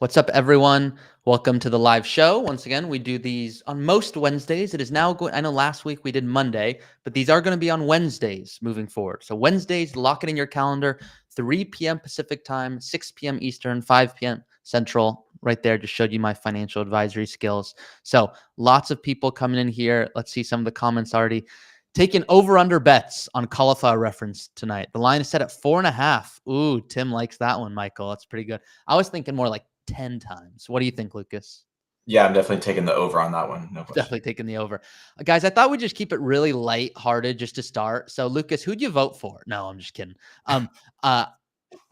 What's up, everyone? Welcome to the live show. Once again, we do these on most Wednesdays. It is now going, I know last week we did Monday, but these are going to be on Wednesdays moving forward. So Wednesdays, lock it in your calendar, 3 p.m. Pacific time, 6 p.m. Eastern, 5 p.m. Central. Right there, just showed you my financial advisory skills. So lots of people coming in here. Let's see some of the comments already. Taking over-under bets on cauliflower reference tonight. The line is set at 4.5. Ooh, Tim likes that one, Michael. That's pretty good. I was thinking more like 10 times. What do you think, Lucas? Yeah, I'm definitely taking the over on that one. No question. Definitely taking the over. Guys, I thought we'd just keep it really light-hearted just to start. So, Lucas, who'd you vote for? No, I'm just kidding.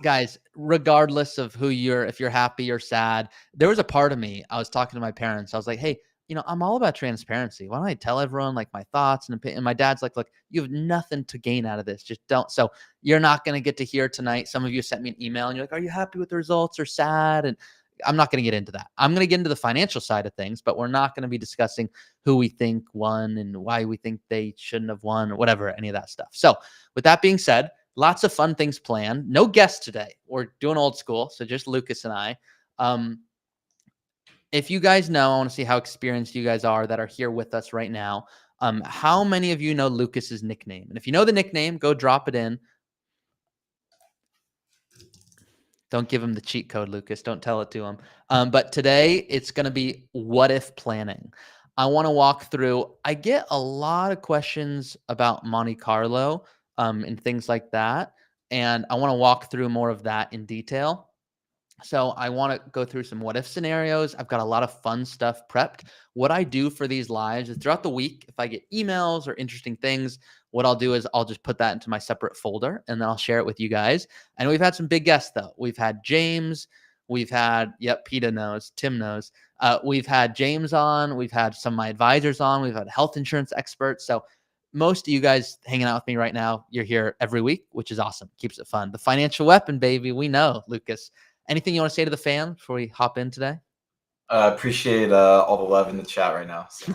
Guys, regardless of if you're happy or sad, there was a part of me, I was talking to my parents. I was like, hey, I'm all about transparency. Why don't I tell everyone like my thoughts and opinion? And my dad's like, look, you have nothing to gain out of this. Just don't. So you're not going to get to hear tonight. Some of you sent me an email and you're like, are you happy with the results or sad? And I'm not going to get into that. I'm going to get into the financial side of things, but we're not going to be discussing who we think won and why we think they shouldn't have won or whatever, any of that stuff. So with that being said, lots of fun things planned. No guests today. We're doing old school. So just Lucas and I. If you guys know, I want to see how experienced you guys are that are here with us right now. How many of you know Lucas's nickname? And if you know the nickname, go drop it in. Don't give him the cheat code, Lucas. Don't tell it to him. But today it's going to be what if planning. I want to walk through. I get a lot of questions about Monte Carlo and things like that. And I want to walk through more of that in detail. So I want to go through some what if scenarios. I've got a lot of fun stuff prepped. What I do for these lives is throughout the week, if I get emails or interesting things, what I'll do is I'll just put that into my separate folder and then I'll share it with you guys. And we've had some big guests though. We've had James. We've had, PETA knows, Tim knows. We've had James on. We've had some of my advisors on. We've had health insurance experts. So most of you guys hanging out with me right now, you're here every week, which is awesome. Keeps it fun. The financial weapon, baby. We know, Lucas. Anything you want to say to the fan before we hop in today? Appreciate all the love in the chat right now. So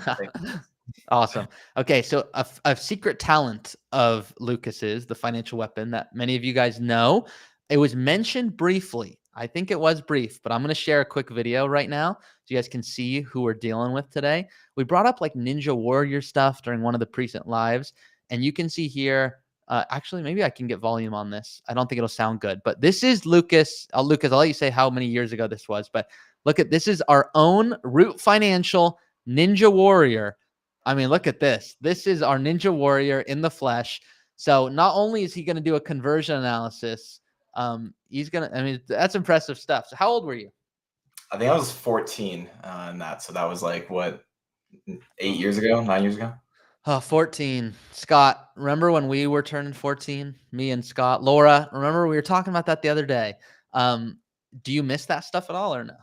Awesome. Okay, so a secret talent of Lucas's, the financial weapon that many of you guys know, it was mentioned briefly. I think it was brief, but I'm going to share a quick video right now so you guys can see who we're dealing with today. We brought up like Ninja Warrior stuff during one of the recent lives, and you can see here. Actually, maybe I can get volume on this. I don't think it'll sound good, but this is Lucas. Lucas, I'll let you say how many years ago this was, but look at this is our own Root Financial Ninja Warrior. I mean, look at this. This is our Ninja Warrior in the flesh. So not only is he going to do a conversion analysis, he's going to, I mean, that's impressive stuff. So how old were you? I think I was 14 in that. So that was like, what, 8 years ago, 9 years ago? 14. Scott, remember when we were turning 14? Me and Scott. Laura, remember we were talking about that the other day. Do you miss that stuff at all or no?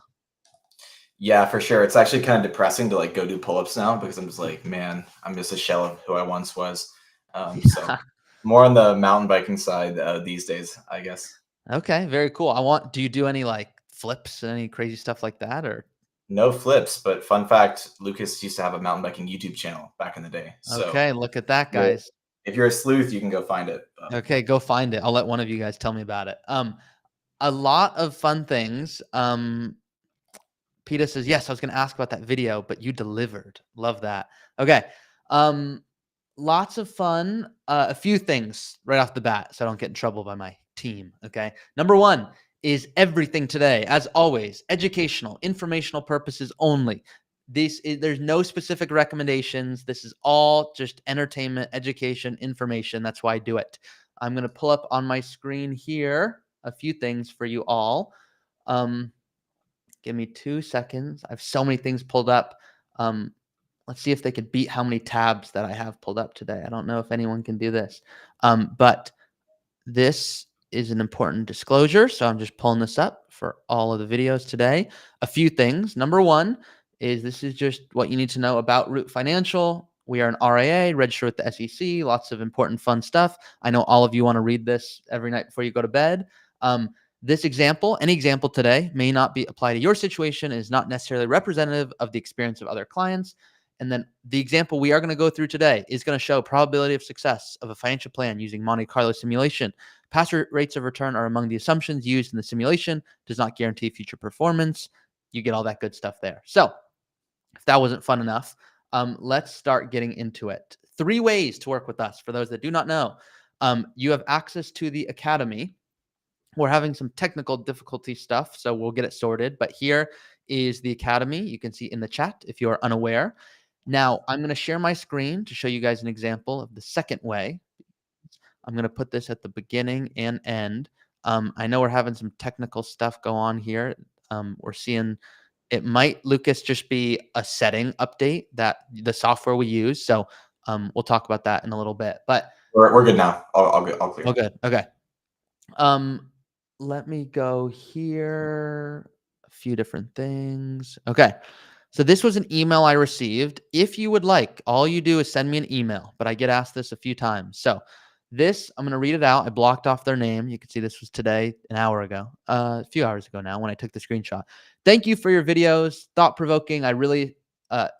Yeah, for sure. It's actually kind of depressing to like go do pull-ups now because I'm just like, man, I'm just a shell of who I once was. So more on the mountain biking side these days, I guess. Okay, very cool. Do you do any like flips, any crazy stuff like that, or? No flips, but fun fact, Lucas used to have a mountain biking YouTube channel back in the day. So okay, look at that, guys. If you're a sleuth, you can go find it. Okay, go find it. I'll let one of you guys tell me about it. A lot of fun things. PETA says, yes, I was going to ask about that video, but you delivered. Love that. Okay. Lots of fun. A few things right off the bat so I don't get in trouble by my team. Okay. Number one is everything today, as always, educational, informational purposes only. There's no specific recommendations. This is all just entertainment, education, information. That's why I do it. I'm going to pull up on my screen here a few things for you all. Give me 2 seconds. I have so many things pulled up. Let's see if they could beat how many tabs that I have pulled up today. I don't know if anyone can do this. But this is an important disclosure. So I'm just pulling this up for all of the videos today. A few things. Number one is this is just what you need to know about Root Financial. We are an RIA, registered with the SEC, lots of important fun stuff. I know all of you want to read this every night before you go to bed. This example, any example today, may not be applied to your situation, is not necessarily representative of the experience of other clients. And then the example we are going to go through today is going to show probability of success of a financial plan using Monte Carlo simulation. Past rates of return are among the assumptions used in the simulation, does not guarantee future performance. You get all that good stuff there. So if that wasn't fun enough, let's start getting into it. 3 ways to work with us. For those that do not know, you have access to the Academy. We're having some technical difficulty stuff, so we'll get it sorted. But here is the Academy. You can see in the chat if you are unaware. Now, I'm going to share my screen to show you guys an example of the second way. I'm going to put this at the beginning and end. I know we're having some technical stuff go on here. We're seeing it might, Lucas, just be a setting update that the software we use. So we'll talk about that in a little bit. But we're good now. I'll clear. Oh, good. Okay. Let me go here. A few different things. Okay. So this was an email I received. If you would like, all you do is send me an email, but I get asked this a few times. So this, I'm going to read it out. I blocked off their name. You can see this was today, an hour ago, a few hours ago now when I took the screenshot. Thank you for your videos. Thought-provoking. I really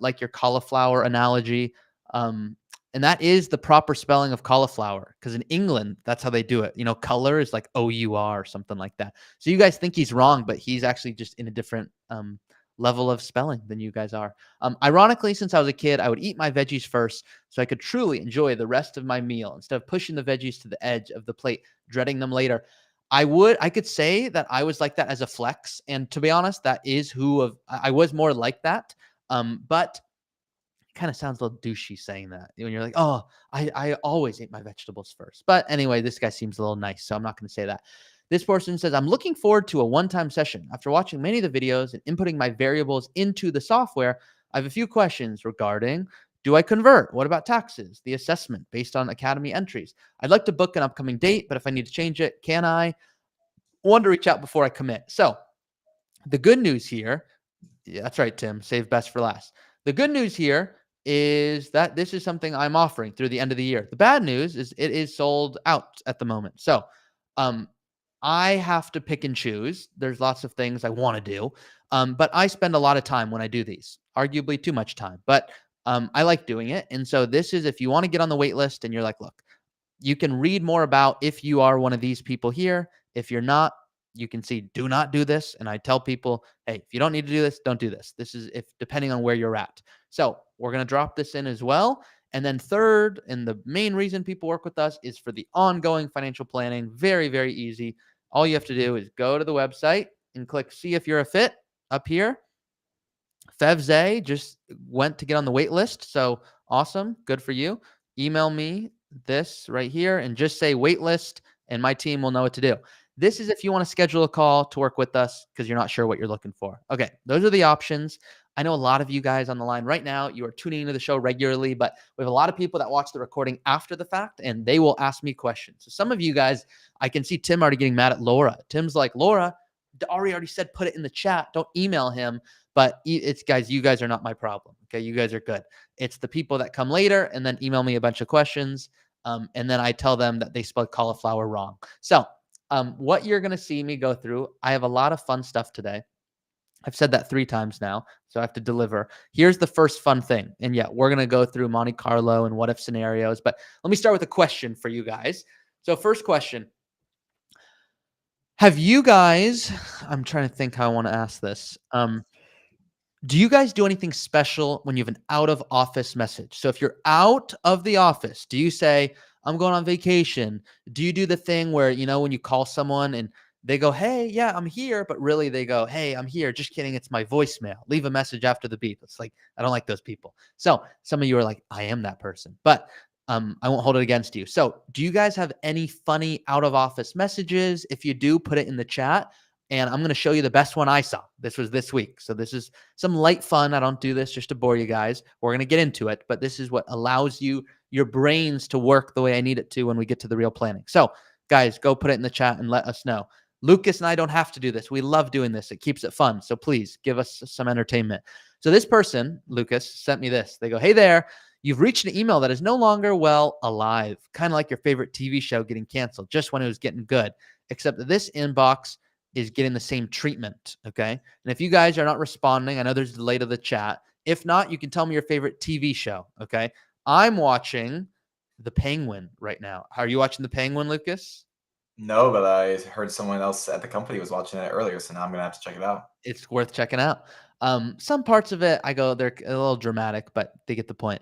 like your cauliflower analogy. And that is the proper spelling of cauliflower, because in England, that's how they do it. You know, color is like O-U-R or something like that. So you guys think he's wrong, but he's actually just in a different level of spelling than you guys are. Ironically, since I was a kid, I would eat my veggies first so I could truly enjoy the rest of my meal instead of pushing the veggies to the edge of the plate, dreading them later. I could say that I was like that as a flex. And to be honest, that is I was more like that. But kind of sounds a little douchey saying that when you're like, oh, I always eat my vegetables first. But anyway, this guy seems a little nice, so I'm not going to say that. This person says, I'm looking forward to a one-time session. After watching many of the videos and inputting my variables into the software, I have a few questions regarding, do I convert? What about taxes? The assessment based on Academy entries. I'd like to book an upcoming date, but if I need to change it, can I? Want to reach out before I commit. So the good news here, yeah, that's right, Tim, save best for last. The good news here is that this is something I'm offering through the end of the year. The bad news is it is sold out at the moment. So I have to pick and choose. There's lots of things I want to do, but I spend a lot of time when I do these, arguably too much time, but I like doing it. And so this is if you want to get on the wait list and you're like, look, you can read more about if you are one of these people here. If you're not, you can see do not do this. And I tell people, hey, if you don't need to do this, don't do this. This is if depending on where you're at. So we're going to drop this in as well. And then third, and the main reason people work with us is for the ongoing financial planning. Very, very easy. All you have to do is go to the website and click see if you're a fit up here. Fevze just went to get on the wait list. So awesome. Good for you. Email me this right here and just say wait list and my team will know what to do. This is if you want to schedule a call to work with us because you're not sure what you're looking for. Okay, those are the options. I know a lot of you guys on the line right now, you are tuning into the show regularly, but we have a lot of people that watch the recording after the fact and they will ask me questions. So some of you guys, I can see Tim already getting mad at Laura. Tim's like, Laura, Ari already said put it in the chat. Don't email him. But it's guys, you guys are not my problem. Okay, you guys are good. It's the people that come later and then email me a bunch of questions. And then I tell them that they spelled cauliflower wrong. So what you're going to see me go through, I have a lot of fun stuff today. I've said that 3 times now, so I have to deliver. Here's the first fun thing. And yeah, we're going to go through Monte Carlo and what if scenarios. But let me start with a question for you guys. So first question. Have you guys, I'm trying to think how I want to ask this. Do you guys do anything special when you have an out of office message? So if you're out of the office, do you say, I'm going on vacation? Do you do the thing where, you know, when you call someone and they go, hey, yeah, I'm here. But really they go, hey, I'm here. Just kidding. It's my voicemail. Leave a message after the beep. It's like, I don't like those people. So some of you are like, I am that person, but I won't hold it against you. So do you guys have any funny out of office messages? If you do, put it in the chat. And I'm going to show you the best one I saw. This was this week. So this is some light fun. I don't do this just to bore you guys. We're going to get into it, but this is what allows your brains to work the way I need it to when we get to the real planning. So guys, go put it in the chat and let us know. Lucas and I don't have to do this. We love doing this. It keeps it fun. So please give us some entertainment. So this person, Lucas, sent me this. They go, hey there, you've reached an email that is no longer, well, alive. Kind of like your favorite TV show getting canceled just when it was getting good, except that this inbox is getting the same treatment, okay? And if you guys are not responding, I know there's a delay to the chat. If not, you can tell me your favorite TV show. Okay. I'm watching The Penguin right now. Are you watching The Penguin, Lucas? No, but I heard someone else at the company was watching it earlier, so now I'm gonna have to check it out. It's worth checking out. Some parts of it, I go, they're a little dramatic, but they get the point.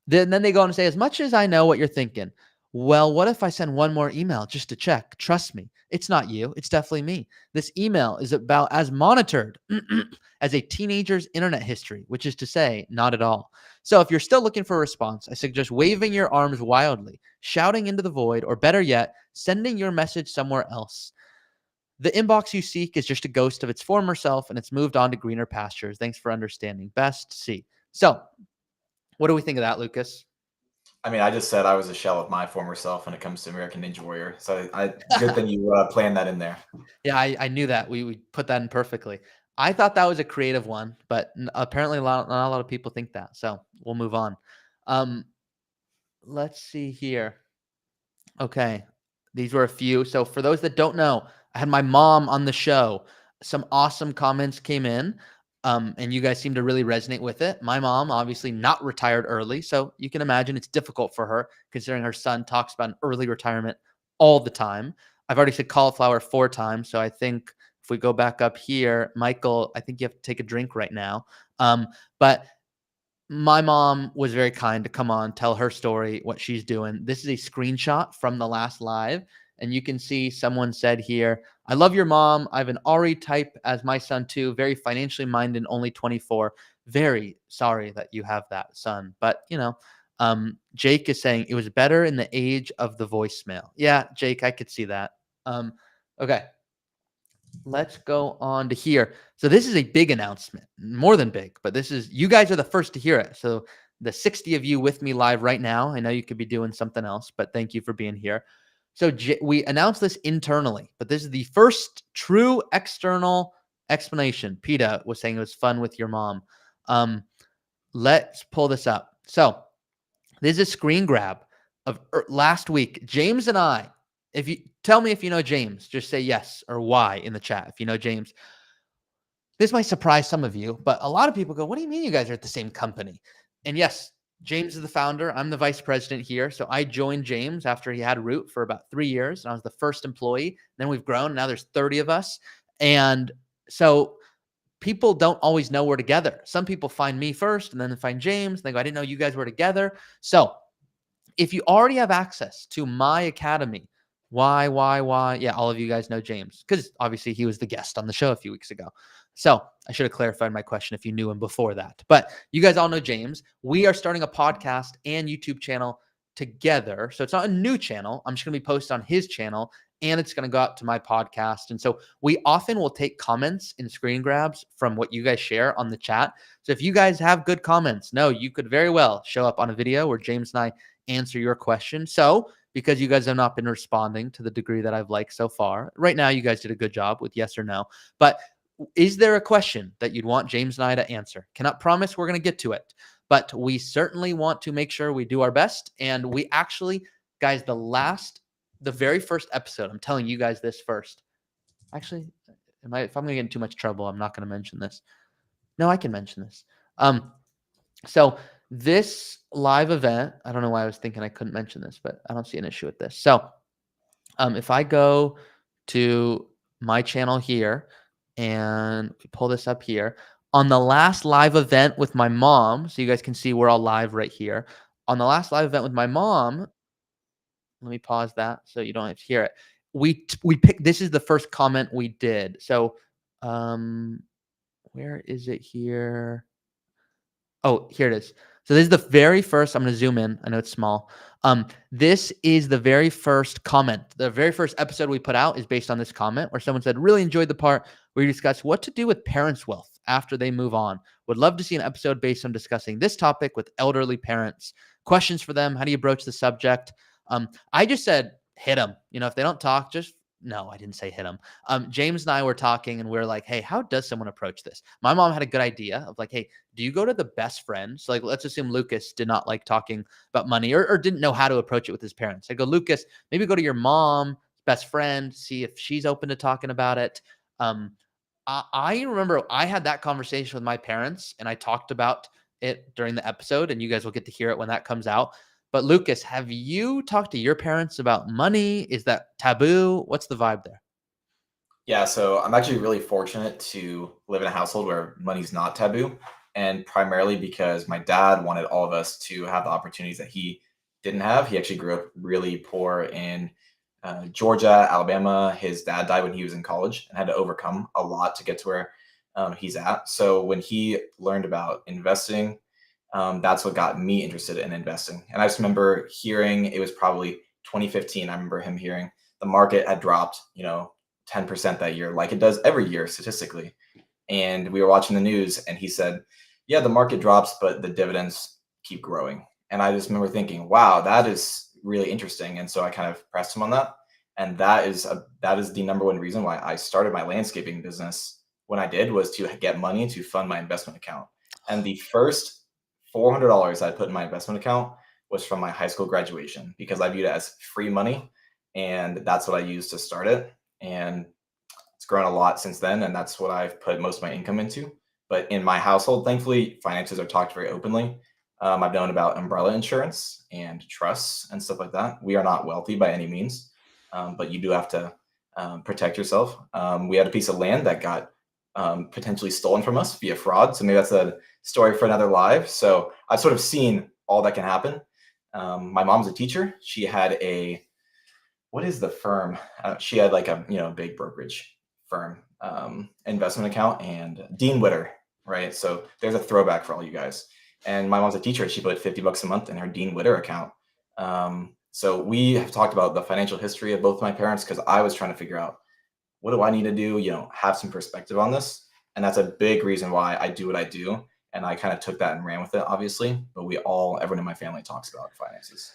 Then they go on to say, as much as I know what you're thinking, well, what if I send one more email just to check? Trust me, it's not you. It's definitely me. This email is about as monitored as a teenager's internet history, which is to say, not at all. So if you're still looking for a response, I suggest waving your arms wildly, shouting into the void, or better yet, sending your message somewhere else. The inbox you seek is just a ghost of its former self, and it's moved on to greener pastures. Thanks for understanding. Best, C. So, what do we think of that, Lucas? I mean, I just said I was a shell of my former self when it comes to American Ninja Warrior. So good thing you planned that in there. Yeah, I knew that. We put that in perfectly. I thought that was a creative one, but apparently not a lot of people think that. So we'll move on. Um, let's see here. Okay. These were a few. So for those that don't know, I had my mom on the show. Some awesome comments came in. And you guys seem to really resonate with it. My mom, obviously not retired early. So you can imagine it's difficult for her considering her son talks about an early retirement all the time. I've already said cauliflower 4 times. So I think if we go back up here, Michael, I think you have to take a drink right now. But my mom was very kind to come on, tell her story, what she's doing. This is a screenshot from the last live. And you can see someone said here, I love your mom. I have an Ari type as my son too. Very financially minded, only 24. Very sorry that you have that son. But, Jake is saying it was better in the age of the voicemail. Yeah, Jake, I could see that. Okay. Let's go on to here. So this is a big announcement, more than big, but you guys are the first to hear it. So the 60 of you with me live right now, I know you could be doing something else, but thank you for being here. So we announced this internally, but this is the first true external explanation. PETA was saying it was fun with your mom. Let's pull this up. So this is a screen grab of last week. James and I, if you tell me if you know James, just say yes or why in the chat if you know James. This might surprise some of you, but a lot of people go, what do you mean you guys are at the same company? And yes, James is the founder. I'm the vice president here. So I joined James after he had Root for about 3 years. And I was the first employee. Then we've grown. Now there's 30 of us. And so people don't always know we're together. Some people find me first and then they find James. And they go, I didn't know you guys were together. So if you already have access to my academy, why? Yeah, all of you guys know James because obviously he was the guest on the show a few weeks ago. So I should have clarified my question if you knew him before that. But you guys all know James. We are starting a podcast and YouTube channel together. So it's not a new channel. I'm just going to be posted on his channel and it's going to go out to my podcast. And so we often will take comments and screen grabs from what you guys share on the chat. So if you guys have good comments, you could very well show up on a video where James and I answer your question. So because you guys have not been responding to the degree that I've liked so far, right now you guys did a good job with yes or no. But is there a question that you'd want James and I to answer? Cannot promise we're going to get to it, but we certainly want to make sure we do our best. And we actually, guys, the very first episode, I'm telling you guys this first. Actually, if I'm going to get in too much trouble, I'm not going to mention this. No, I can mention this. So this live event, I don't know why I was thinking I couldn't mention this, but I don't see an issue with this. So if I go to my channel here and we pull this up here, on the last live event with my mom, so you guys can see we're all live right here. On the last live event with my mom, let me pause that so you don't have to hear it. We picked, this is the first comment we did. So where is it here? Oh, here it is. So this is the very first, I'm going to zoom in. I know it's small. This is the very first comment. The very first episode we put out is based on this comment where someone said, really enjoyed the part where you discuss what to do with parents' wealth after they move on. Would love to see an episode based on discussing this topic with elderly parents. Questions for them. How do you broach the subject? I just said, hit them. If they don't talk, no, I didn't say hit them. James and I were talking and we are like, hey, how does someone approach this? My mom had a good idea of like, hey, do you go to the best friend? So like, let's assume Lucas did not like talking about money or didn't know how to approach it with his parents. I go, Lucas, maybe go to your mom's best friend, see if she's open to talking about it. I remember I had that conversation with my parents and I talked about it during the episode, and you guys will get to hear it when that comes out. But Lucas, have you talked to your parents about money? Is that taboo? What's the vibe there? Yeah, so I'm actually really fortunate to live in a household where money's not taboo, and primarily because my dad wanted all of us to have the opportunities that he didn't have. He actually grew up really poor in Georgia, Alabama. His dad died when he was in college and had to overcome a lot to get to where he's at. So when he learned about investing, that's what got me interested in investing. And I just remember hearing, it was probably 2015. I remember him hearing the market had dropped, 10% that year, like it does every year statistically. And we were watching the news and he said, yeah, the market drops, but the dividends keep growing. And I just remember thinking, wow, that is really interesting. And so I kind of pressed him on that. And that is the number one reason why I started my landscaping business when I did, was to get money to fund my investment account. And the first $400 I put in my investment account was from my high school graduation, because I viewed it as free money. And that's what I used to start it. And it's grown a lot since then. And that's what I've put most of my income into. But in my household, thankfully, finances are talked very openly. I've known about umbrella insurance and trusts and stuff like that. We are not wealthy by any means, but you do have to protect yourself. We had a piece of land that got potentially stolen from us via fraud. So maybe that's a story for another live. So I've sort of seen all that can happen. My mom's a teacher. She had what is the firm? She had like a big brokerage firm investment account, and Dean Witter, right? So there's a throwback for all you guys. And my mom's a teacher. She put $50 a month in her Dean Witter account. So we have talked about the financial history of both my parents, because I was trying to figure out, what do I need to do? Have some perspective on this. And that's a big reason why I do what I do. And I kind of took that and ran with it, obviously. But everyone in my family talks about finances.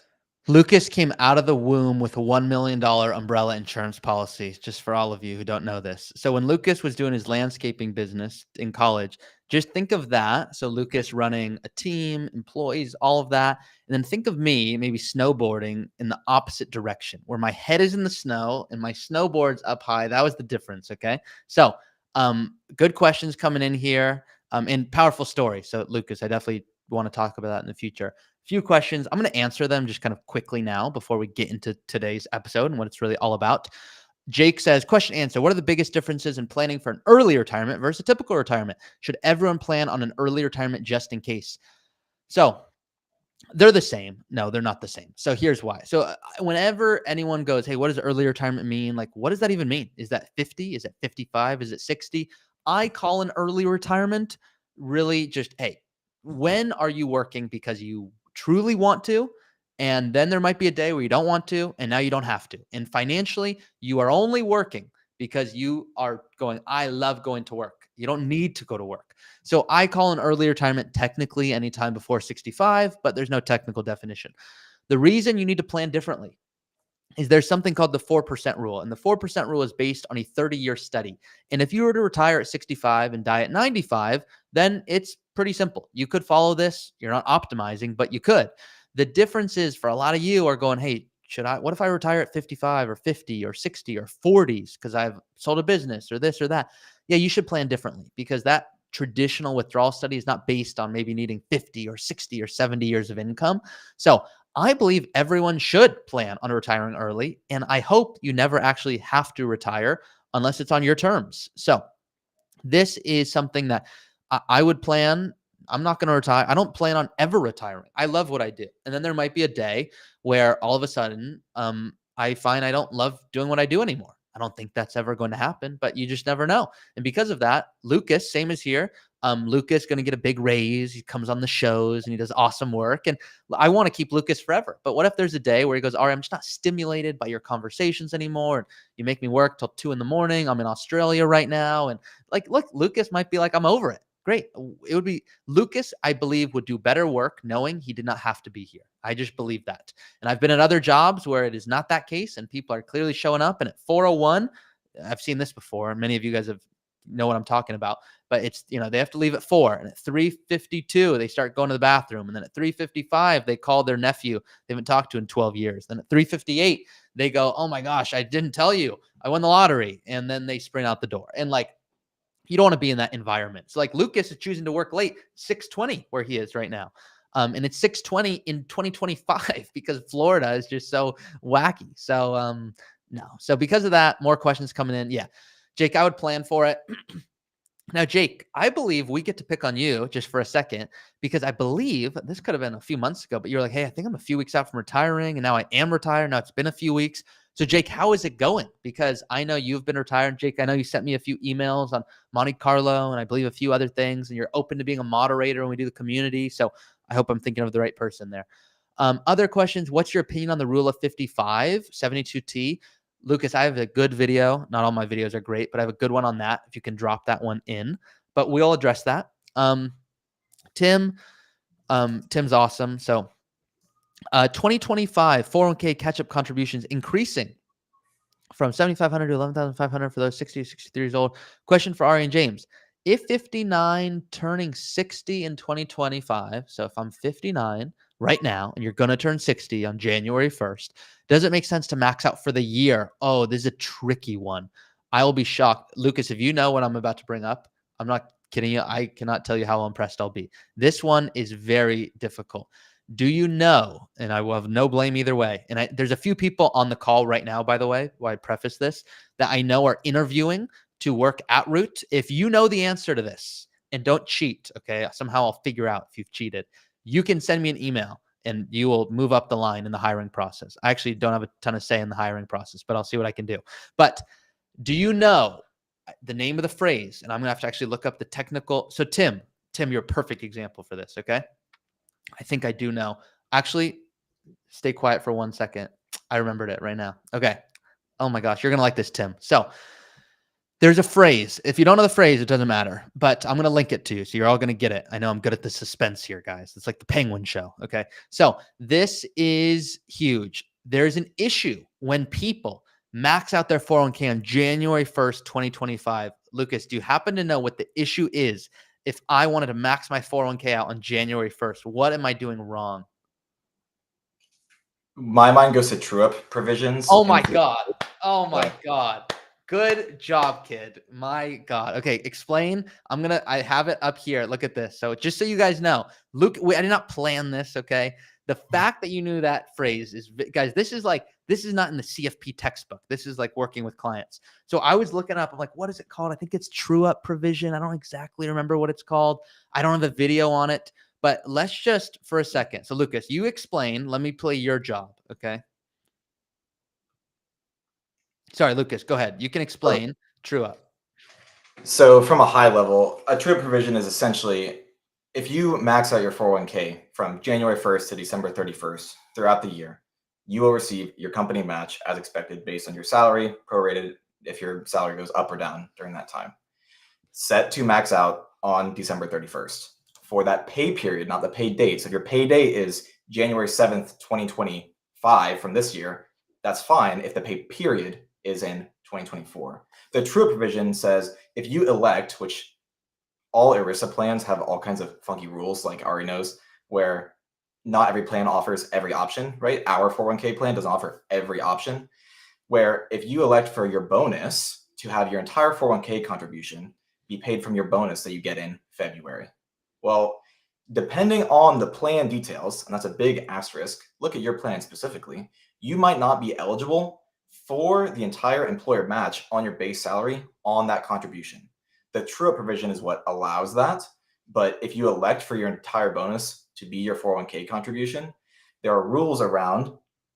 Lucas came out of the womb with a $1 million umbrella insurance policy, just for all of you who don't know this. So when Lucas was doing his landscaping business in college, just think of that. So Lucas running a team, employees, all of that. And then think of me maybe snowboarding in the opposite direction, where my head is in the snow and my snowboard's up high. That was the difference, okay? So good questions coming in here, and powerful story. So Lucas, I definitely want to talk about that in the future. Few questions. I'm going to answer them just kind of quickly now before we get into today's episode and what it's really all about. Jake says, question answer. What are the biggest differences in planning for an early retirement versus a typical retirement? Should everyone plan on an early retirement just in case? So they're the same. No, they're not the same. So here's why. So whenever anyone goes, hey, what does early retirement mean? Like, what does that even mean? Is that 50? Is it 55? Is it 60? I call an early retirement really just, hey, when are you working because you truly want to? And then there might be a day where you don't want to, and now you don't have to. And financially, you are only working because you are going, I love going to work. You don't need to go to work. So I call an early retirement technically anytime before 65, but there's no technical definition. The reason you need to plan differently is there's something called the 4% rule. And the 4% rule is based on a 30-year study. And if you were to retire at 65 and die at 95, then it's pretty simple. You could follow this. You're not optimizing, but you could. The difference is, for a lot of you are going, hey, what if I retire at 55 or 50 or 60 or 40s because I've sold a business or this or that? Yeah, you should plan differently, because that traditional withdrawal study is not based on maybe needing 50 or 60 or 70 years of income. So I believe everyone should plan on retiring early, and I hope you never actually have to retire unless it's on your terms. So this is something that I would plan. I'm not going to retire. I don't plan on ever retiring. I love what I do. And then there might be a day where all of a sudden I find I don't love doing what I do anymore. I don't think that's ever going to happen, but you just never know. And because of that, Lucas, same as here, Lucas going to get a big raise. He comes on the shows and he does awesome work. And I want to keep Lucas forever. But what if there's a day where he goes, Ari, I'm just not stimulated by your conversations anymore. And you make me work till 2 a.m. I'm in Australia right now. And like, look, Lucas might be like, I'm over it. Great. It would be Lucas, I believe, would do better work knowing he did not have to be here. I just believe that. And I've been at other jobs where it is not that case, and people are clearly showing up. And at 4:01, I've seen this before. Many of you guys know what I'm talking about. But it's, they have to leave at 4. And at 3:52, they start going to the bathroom. And then at 3:55, they call their nephew they haven't talked to in 12 years. Then at 3:58, they go, oh my gosh, I didn't tell you. I won the lottery. And then they sprint out the door. And like, You don't want to be in that environment. So like Lucas is choosing to work late, 6:20 where he is right now. And it's 6:20 in 2025 because Florida is just so wacky. So no. So because of that, more questions coming in. Yeah. Jake, I would plan for it. Now, Jake, I believe we get to pick on you just for a second because I believe this could have been a few months ago, but you're like, hey, I think I'm a few weeks out from retiring, and now I am retired. Now it's been a few weeks. So, Jake, how is it going? Because I know you've been retired. Jake, I know you sent me a few emails on Monte Carlo and I believe a few other things, and you're open to being a moderator when we do the community. So I hope I'm thinking of the right person there. Other questions. What's your opinion on the rule of 55, 72T? Lucas, I have a good video. Not all my videos are great, but I have a good one on that. If you can drop that one in, but we'll address that. Tim's awesome. So 2025 401k catch-up contributions increasing from 7,500 to 11,500 for those 60 to 63 years old. Question for Ari and James. If 59 turning 60 in 2025, so if I'm 59 right now and you're going to turn 60 on January 1st, does it make sense to max out for the year? Oh, this is a tricky one. I will be shocked. Lucas, if you know what I'm about to bring up, I'm not kidding you. I cannot tell you how impressed I'll be. This one is very difficult. Do you know, and I will have no blame either way, and there's a few people on the call right now, by the way, why I preface this, that I know are interviewing to work at Root. If you know the answer to this, and don't cheat, okay, somehow I'll figure out if you've cheated, you can send me an email and you will move up the line in the hiring process. I actually don't have a ton of say in the hiring process, but I'll see what I can do. But do you know the name of the phrase? And I'm going to have to actually look up the technical. So Tim, you're a perfect example for this, okay? I think I do know. Actually, stay quiet for 1 second. I remembered it right now. Okay. Oh my gosh, you're going to like this, Tim. So there's a phrase. If you don't know the phrase, it doesn't matter, but I'm going to link it to you. So you're all going to get it. I know I'm good at the suspense here, guys. It's like the Penguin show. Okay. So this is huge. There's an issue when people max out their 401k on January 1st, 2025. Lucas, do you happen to know what the issue is? If I wanted to max my 401k out on January 1st, what am I doing wrong? My mind goes to true-up provisions. Oh my God. Oh my God. Good job, kid. My God. Okay, explain. I have it up here. Look at this. So just so you guys know, Luke, I did not plan this, okay? The fact that you knew that phrase is, guys, this is not in the CFP textbook. This is like working with clients. So I was looking up, I'm like, what is it called? I think it's true up provision. I don't exactly remember what it's called. I don't have a video on it, but let's just for a second. So Lucas, you explain. Let me play your job, okay? Sorry, Lucas, go ahead. You can explain true up. So from a high level, a true up provision is essentially if you max out your 401k from January 1st to December 31st throughout the year, you will receive your company match as expected based on your salary, prorated if your salary goes up or down during that time. Set to max out on December 31st. For that pay period, not the pay date. So if your pay date is January 7th, 2025 from this year, that's fine if the pay period is in 2024. The true provision says if you elect, which all ERISA plans have all kinds of funky rules, like Ari knows, where not every plan offers every option, right? Our 401k plan doesn't offer every option, where if you elect for your bonus to have your entire 401k contribution be paid from your bonus that you get in February. Well, depending on the plan details, and that's a big asterisk, look at your plan specifically, you might not be eligible for the entire employer match on your base salary on that contribution. The true-up provision is what allows that. But if you elect for your entire bonus to be your 401k contribution, there are rules around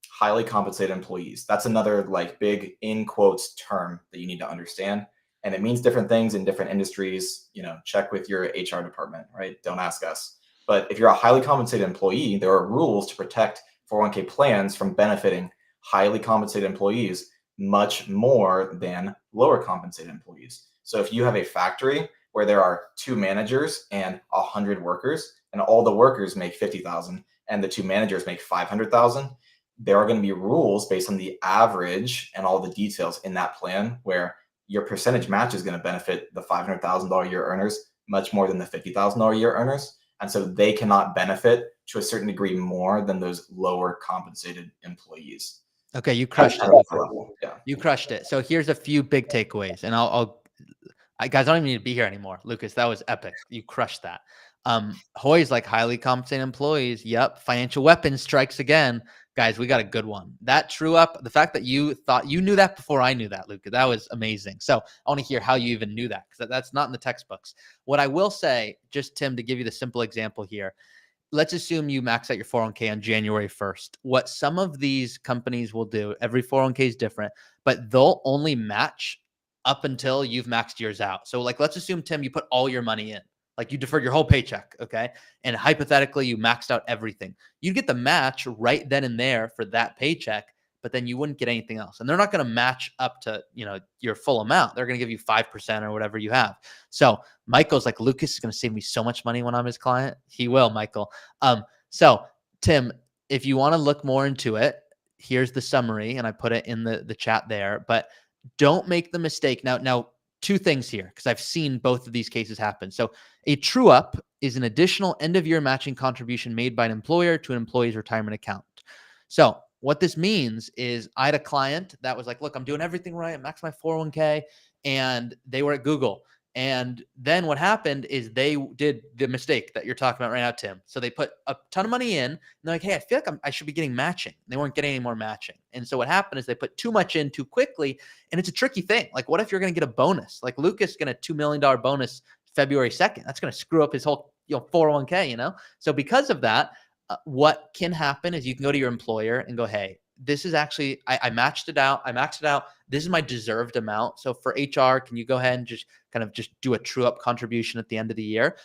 highly compensated employees. That's another like big in quotes term that you need to understand. And it means different things in different industries. You know, check with your HR department, right? Don't ask us. But if you're a highly compensated employee, there are rules to protect 401k plans from benefiting highly compensated employees much more than lower compensated employees. So if you have a factory where there are 2 managers and 100 workers, and all the workers make 50,000 and the 2 managers make 500,000, there are going to be rules based on the average and all the details in that plan where your percentage match is going to benefit the $500,000 a year earners much more than the $50,000 a year earners. And so they cannot benefit to a certain degree more than those lower compensated employees. Okay, you crushed it. Yeah. You crushed it. So here's a few big takeaways, and I'll Guys, I don't even need to be here anymore. Lucas, that was epic. You crushed that. Hoy's like highly compensated employees. Yep. Financial weapons strikes again. Guys, we got a good one. That true up, the fact that you thought you knew that before I knew that, Lucas, that was amazing. So I want to hear how you even knew that, because that's not in the textbooks. What I will say, just Tim, to give you the simple example here, let's assume you max out your 401k on January 1st. What some of these companies will do, every 401k is different, but they'll only match up until you've maxed yours out. So like, let's assume, Tim, you put all your money in, like you deferred your whole paycheck. Okay. And hypothetically, you maxed out everything. You'd get the match right then and there for that paycheck, but then you wouldn't get anything else. And they're not going to match up to, your full amount. They're going to give you 5% or whatever you have. So Michael's like, Lucas is going to save me so much money when I'm his client. He will, Michael. So Tim, if you want to look more into it, here's the summary, and I put it in the chat there, but don't make the mistake. Now, two things here, because I've seen both of these cases happen. So a true up is an additional end of year matching contribution made by an employer to an employee's retirement account. So what this means is I had a client that was like, look, I'm doing everything right. I maxed my 401k, and they were at Google. And then what happened is they did the mistake that you're talking about right now, Tim. So they put a ton of money in, and they're like, hey, I feel like I should be getting matching. They weren't getting any more matching. And so what happened is they put too much in too quickly. And it's a tricky thing. Like, what if you're going to get a bonus? Like Lucas getting a $2 million bonus February 2nd. That's going to screw up his whole 401k, So because of that, what can happen is you can go to your employer and go, hey, this is actually, I matched it out. I maxed it out. This is my deserved amount. So for HR, can you go ahead and just do a true up contribution at the end of the year?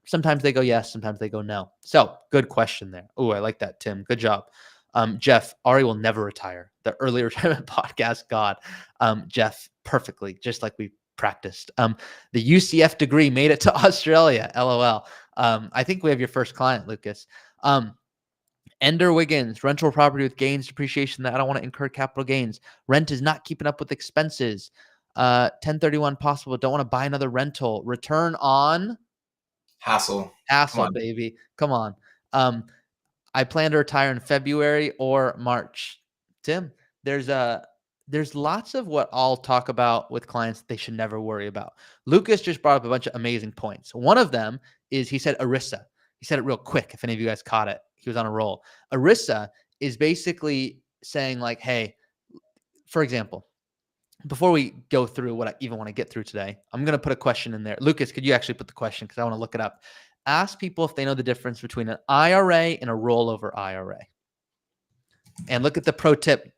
Sometimes they go yes, sometimes they go no. So good question there. Oh, I like that, Tim. Good job. Jeff, Ari will never retire. The early retirement podcast god. Jeff, perfectly, just like we practiced. The UCF degree made it to Australia. LOL. I think we have your first client, Lucas. Ender Wiggins, rental property with gains, depreciation that I don't want to incur capital gains. Rent is not keeping up with expenses. 1031 possible. Don't want to buy another rental. Return on hassle, baby. Come on. I plan to retire in February or March. Tim, there's lots of what I'll talk about with clients that they should never worry about. Lucas just brought up a bunch of amazing points. One of them is he said ERISA. He said it real quick, if any of you guys caught it. He was on a roll. ERISA is basically saying like, hey, for example, before we go through what I even want to get through today, I'm going to put a question in there. Lucas, could you actually put the question? Because I want to look it up. Ask people if they know the difference between an IRA and a rollover IRA. And look at the pro tip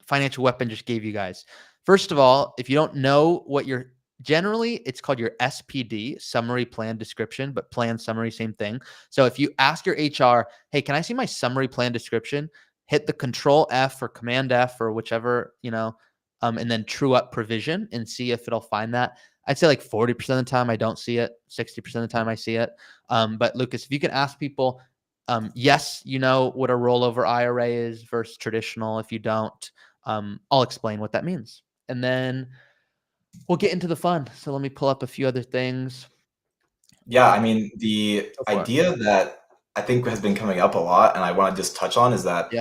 Financial Weapon just gave you guys. First of all, if you don't know what you're generally, it's called your SPD, summary plan description, but plan summary, same thing. So if you ask your HR, hey, can I see my summary plan description? Hit the Control F or Command F or whichever, and then true up provision and see if it'll find that. I'd say like 40% of the time I don't see it, 60% of the time I see it. But Lucas, if you can ask people, yes, you know what a rollover IRA is versus traditional. If you don't, I'll explain what that means. And then we'll get into the fun. So let me pull up a few other things. Yeah, I mean, the idea that I think has been coming up a lot, and I want to just touch on, is that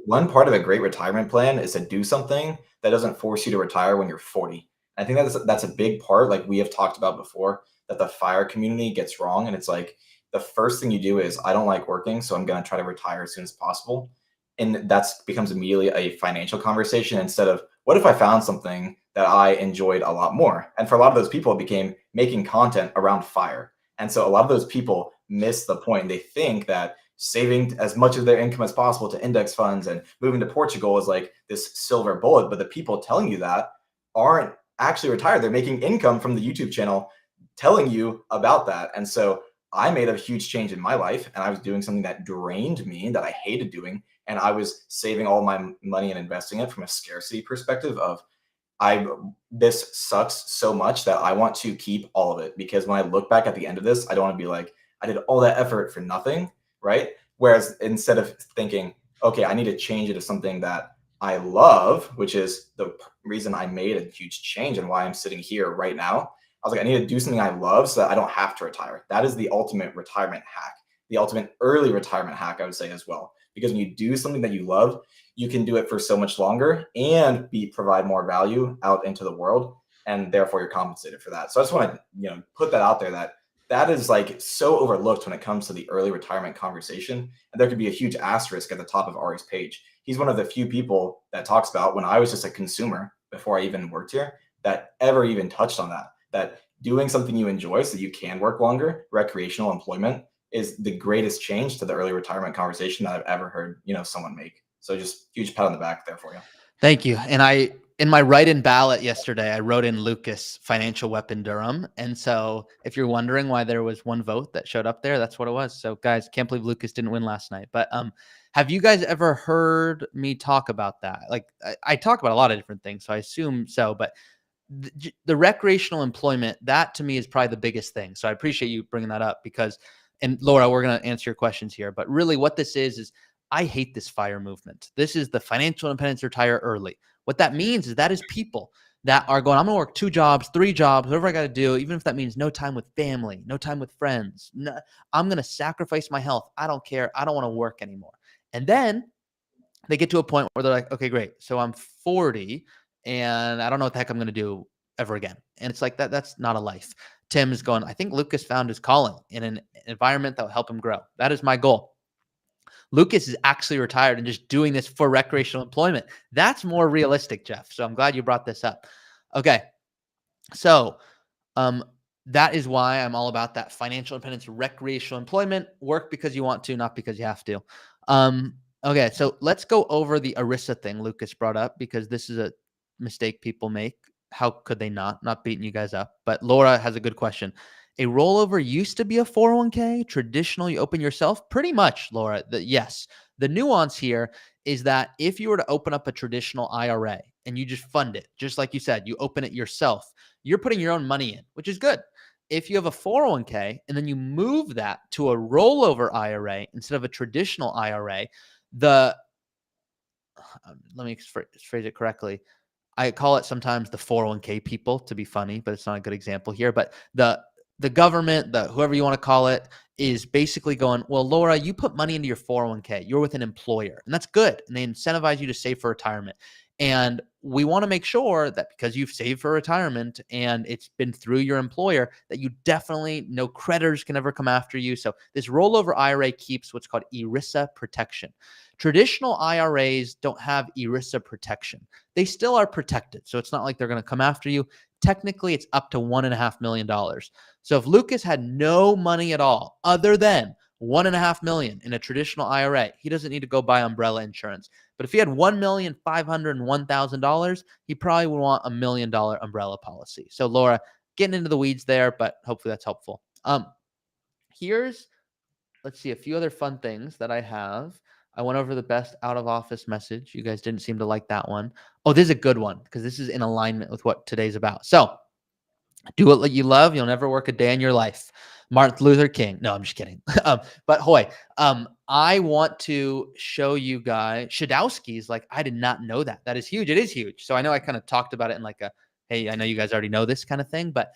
one part of a great retirement plan is to do something that doesn't force you to retire when you're 40. I think that's a big part, like we have talked about before, that the FIRE community gets wrong. And it's like the first thing you do is, I don't like working, so I'm going to try to retire as soon as possible. And that becomes immediately a financial conversation instead of, what if I found something that I enjoyed a lot more? And for a lot of those people, it became making content around FIRE. And so a lot of those people miss the point. They think that saving as much of their income as possible to index funds and moving to Portugal is like this silver bullet. But the people telling you that aren't actually retired. They're making income from the YouTube channel telling you about that. And so I made a huge change in my life, and I was doing something that drained me, that I hated doing. And I was saving all my money and investing it from a scarcity perspective of, this sucks so much that I want to keep all of it, because when I look back at the end of this, I don't want to be like, I did all that effort for nothing, right? Whereas instead of thinking, okay, I need to change it to something that I love, which is the reason I made a huge change and why I'm sitting here right now. I was like, I need to do something I love so that I don't have to retire. That is the ultimate retirement hack, the ultimate early retirement hack, I would say as well. Because when you do something that you love, you can do it for so much longer and provide more value out into the world. and therefore you're compensated for that. So I just want to, put that out there, that is like so overlooked when it comes to the early retirement conversation. And there could be a huge asterisk at the top of Ari's page. He's one of the few people that talks about when I was just a consumer before I even worked here that ever even touched on that doing something you enjoy so you can work longer, recreational employment, is the greatest change to the early retirement conversation that I've ever heard, someone make. So just huge pat on the back there for you. Thank you. And in my write-in ballot yesterday, I wrote in Lucas financial weapon Durham. And so if you're wondering why there was one vote that showed up there, that's what it was. So guys, can't believe Lucas didn't win last night. But have you guys ever heard me talk about that? Like I talk about a lot of different things, so I assume so. But the recreational employment, that to me is probably the biggest thing. So I appreciate you bringing that up because, and Laura, we're going to answer your questions here. But really what this is I hate this FIRE movement. This is the financial independence, retire early. What that means is that is people that are going, I'm going to work 2 jobs, 3 jobs, whatever I got to do, even if that means no time with family, no time with friends. No, I'm going to sacrifice my health. I don't care. I don't want to work anymore. And then they get to a point where they're like, okay, great. So I'm 40 and I don't know what the heck I'm going to do ever again. And it's like that's not a life. Tim is going, I think Lucas found his calling in an environment that will help him grow. That is my goal. Lucas is actually retired and just doing this for recreational employment. That's more realistic, Jeff. So I'm glad you brought this up. Okay. So that is why I'm all about that financial independence, recreational employment, work because you want to, not because you have to. Okay. So let's go over the ERISA thing Lucas brought up because this is a mistake people make. How could they not beating you guys up? But Laura has a good question. A rollover used to be a 401k. Traditional, you open yourself? Pretty much, Laura. Yes. The nuance here is that if you were to open up a traditional IRA and you just fund it, just like you said, you open it yourself, you're putting your own money in, which is good. If you have a 401k and then you move that to a rollover IRA instead of a traditional IRA, let me phrase it correctly. I call it sometimes the 401k people to be funny, but it's not a good example here. But the government, whoever you want to call it, is basically going, well, Laura, you put money into your 401k. You're with an employer, and that's good. And they incentivize you to save for retirement. And we want to make sure that because you've saved for retirement and it's been through your employer, that you definitely, no creditors can ever come after you. So this rollover IRA keeps what's called ERISA protection. Traditional IRAs don't have ERISA protection. They still are protected. So it's not like they're going to come after you. Technically, it's up to $1.5 million. So if Lucas had no money at all, other than $1.5 million in a traditional IRA, he doesn't need to go buy umbrella insurance. But if he had $1,501,000, he probably would want $1 million umbrella policy. So Laura, getting into the weeds there, but hopefully that's helpful. Let's see, a few other fun things that I have. I went over the best out of office message. You guys didn't seem to like that one. Oh, this is a good one because this is in alignment with what today's about. So do what you love. You'll never work a day in your life. Martin Luther King. No, I'm just kidding. But Hoy, I want to show you guys Shadowski's. Like, I did not know that. That is huge. It is huge. So I know I kind of talked about it in like hey, I know you guys already know this kind of thing, but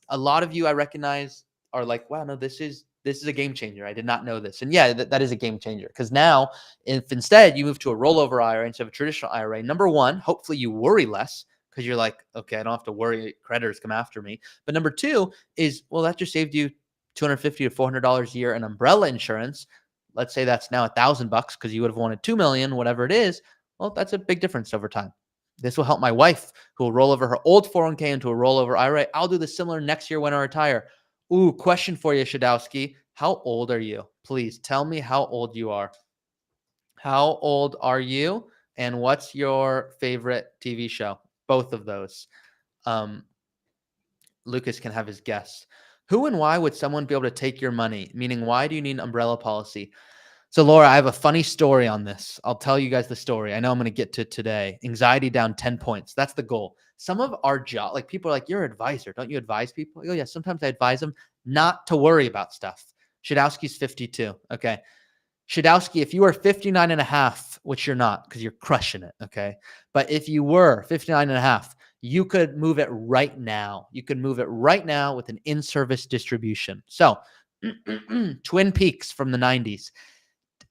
a lot of you I recognize are like, wow, no, this is a game changer. I did not know this. And yeah, that is a game changer because now if instead you move to a rollover IRA instead of a traditional IRA, number one, hopefully you worry less because you're like, okay, I don't have to worry creditors come after me. But number two is, well, that just saved you $250 to $400 a year in umbrella insurance. Let's say that's now $1,000 because you would have wanted $2 million, whatever it is. Well, that's a big difference over time. This will help my wife who will roll over her old 401k into a rollover IRA. I'll do the similar next year when I retire. Ooh, question for you, Shadowski. How old are you? Please tell me how old you are. How old are you? And what's your favorite TV show? Both of those. Lucas can have his guess. Who and why would someone be able to take your money? Meaning, why do you need an umbrella policy? So, Laura, I have a funny story on this. I'll tell you guys the story. I know I'm going to get to today. Anxiety down 10 points. That's the goal. Some of our job, like people are like, you're an advisor. Don't you advise people? Oh, yeah, sometimes I advise them not to worry about stuff. Shadowski's 52. Okay. Shadowski, if you were 59 and a half, which you're not because you're crushing it. Okay. But if you were 59 and a half, you could move it right now. You could move it right now with an in-service distribution. So Twin Peaks from the 90s.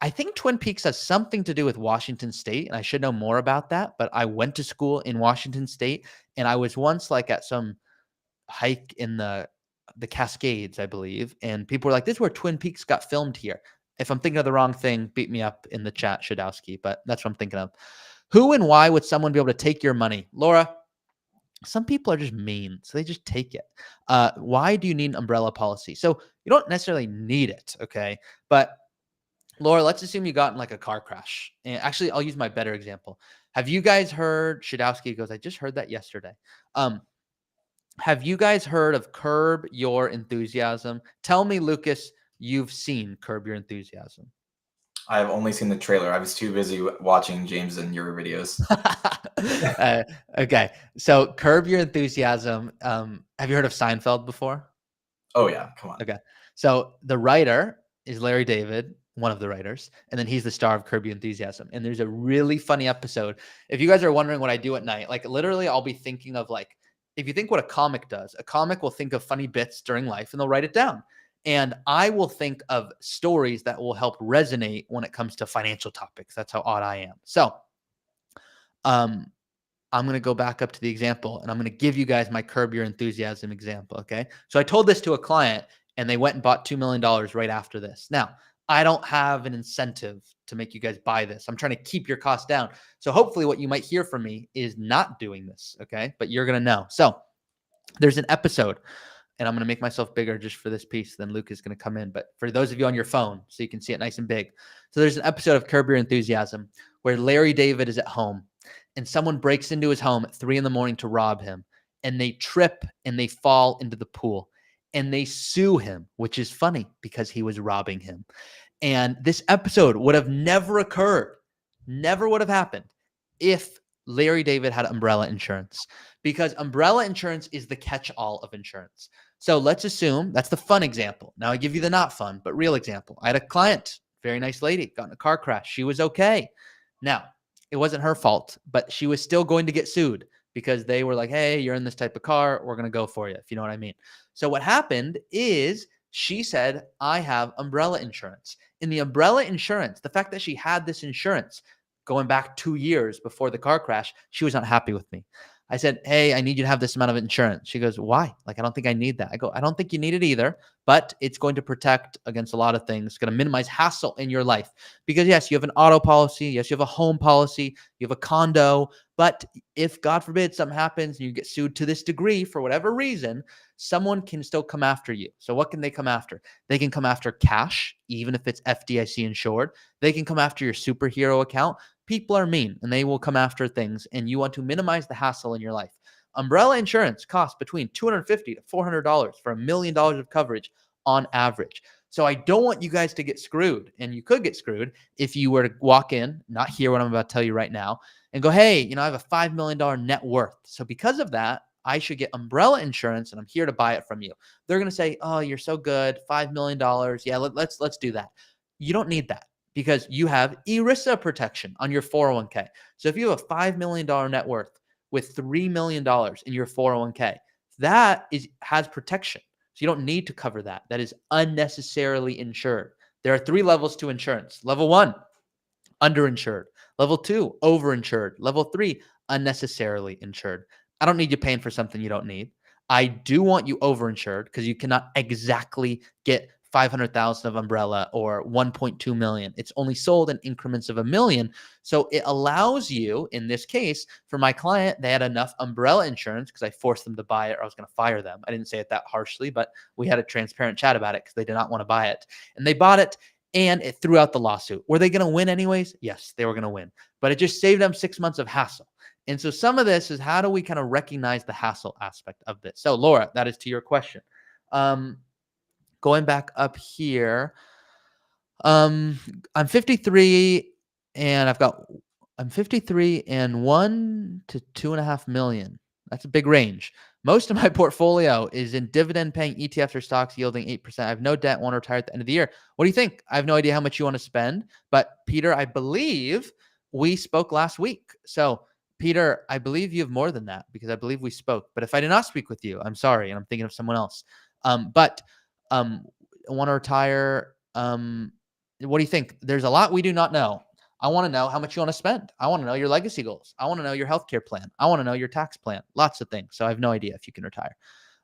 I think Twin Peaks has something to do with Washington State, and I should know more about that. But I went to school in Washington State, and I was once like at some hike in the Cascades, I believe, and people were like, "This is where Twin Peaks got filmed here." If I'm thinking of the wrong thing, beat me up in the chat, Shadowski. But that's what I'm thinking of. Who and why would someone be able to take your money, Laura? Some people are just mean, so they just take it. Why do you need an umbrella policy? So you don't necessarily need it, okay? But Laura, let's assume you got in like a car crash. And actually, I'll use my better example. Have you guys heard? Shadowski goes, I just heard that yesterday. Have you guys heard of Curb Your Enthusiasm? Tell me, Lucas, you've seen Curb Your Enthusiasm. I've only seen the trailer. I was too busy watching James and your videos. Okay, so Curb Your Enthusiasm. Have you heard of Seinfeld before? Oh yeah, come on. Okay, so the writer is Larry David, one of the writers, and then he's the star of Curb Your Enthusiasm. And there's a really funny episode. If you guys are wondering what I do at night, like literally, I'll be thinking of like, if you think what a comic does, a comic will think of funny bits during life and they'll write it down. And I will think of stories that will help resonate when it comes to financial topics. That's how odd I am. So I'm going to go back up to the example and I'm going to give you guys my Curb Your Enthusiasm example. Okay. So I told this to a client and they went and bought $2 million right after this. Now, I don't have an incentive to make you guys buy this. I'm trying to keep your costs down. So hopefully what you might hear from me is not doing this. Okay. But you're going to know. So there's an episode. And I'm going to make myself bigger just for this piece. Then Luke is going to come in. But for those of you on your phone, so you can see it nice and big. So there's an episode of Curb Your Enthusiasm where Larry David is at home and someone breaks into his home at 3 a.m. to rob him. And they trip and they fall into the pool and they sue him, which is funny because he was robbing him. And this episode would have never occurred, never would have happened if Larry David had umbrella insurance, because umbrella insurance is the catch-all of insurance. So let's assume that's the fun example. Now I give you the not fun, but real example. I had a client, very nice lady, got in a car crash. She was okay. Now, it wasn't her fault, but she was still going to get sued because they were like, hey, you're in this type of car. We're going to go for you, if you know what I mean. So what happened is she said, I have umbrella insurance. In the umbrella insurance, the fact that she had this insurance going back 2 years before the car crash, she was not happy with me. I said, hey, I need you to have this amount of insurance. She goes, why? Like, I don't think I need that. I go, I don't think you need it either, but it's going to protect against a lot of things. It's going to minimize hassle in your life because yes, you have an auto policy. Yes, you have a home policy. You have a condo, but if God forbid something happens and you get sued to this degree for whatever reason, someone can still come after you. So what can they come after? They can come after cash, even if it's FDIC insured. They can come after your superhero account. People are mean and they will come after things, and you want to minimize the hassle in your life. Umbrella insurance costs between $250 to $400 for $1 million of coverage on average. So I don't want you guys to get screwed, and you could get screwed if you were to walk in, not hear what I'm about to tell you right now, and go, hey, I have a $5 million net worth. So because of that, I should get umbrella insurance and I'm here to buy it from you. They're going to say, oh, you're so good. $5 million. Yeah, let's do that. You don't need that, because you have ERISA protection on your 401k. So if you have a $5 million net worth with $3 million in your 401k, that has protection. So you don't need to cover that. That is unnecessarily insured. There are 3 levels to insurance. Level 1, underinsured. Level 2, overinsured. Level 3, unnecessarily insured. I don't need you paying for something you don't need. I do want you overinsured because you cannot exactly get 500,000 of umbrella or 1.2 million. It's only sold in increments of $1 million. So it allows you, in this case, for my client, they had enough umbrella insurance because I forced them to buy it or I was going to fire them. I didn't say it that harshly, but we had a transparent chat about it because they did not want to buy it. And they bought it and it threw out the lawsuit. Were they going to win anyways? Yes, they were going to win. But it just saved them 6 months of hassle. And so some of this is, how do we kind of recognize the hassle aspect of this? So Laura, that is to your question. Going back up here, I'm 53 and I'm 53 and 1 to 2.5 million. That's a big range. Most of my portfolio is in dividend paying ETFs or stocks yielding 8%. I have no debt, want to retire at the end of the year. What do you think? I have no idea how much you want to spend, but Peter, I believe we spoke last week. So Peter, I believe you have more than that because I believe we spoke, but if I did not speak with you, I'm sorry. And I'm thinking of someone else. I want to retire. What do you think? There's a lot we do not know. I want to know how much you want to spend. I want to know your legacy goals. I want to know your healthcare plan. I want to know your tax plan. Lots of things. So I have no idea if you can retire.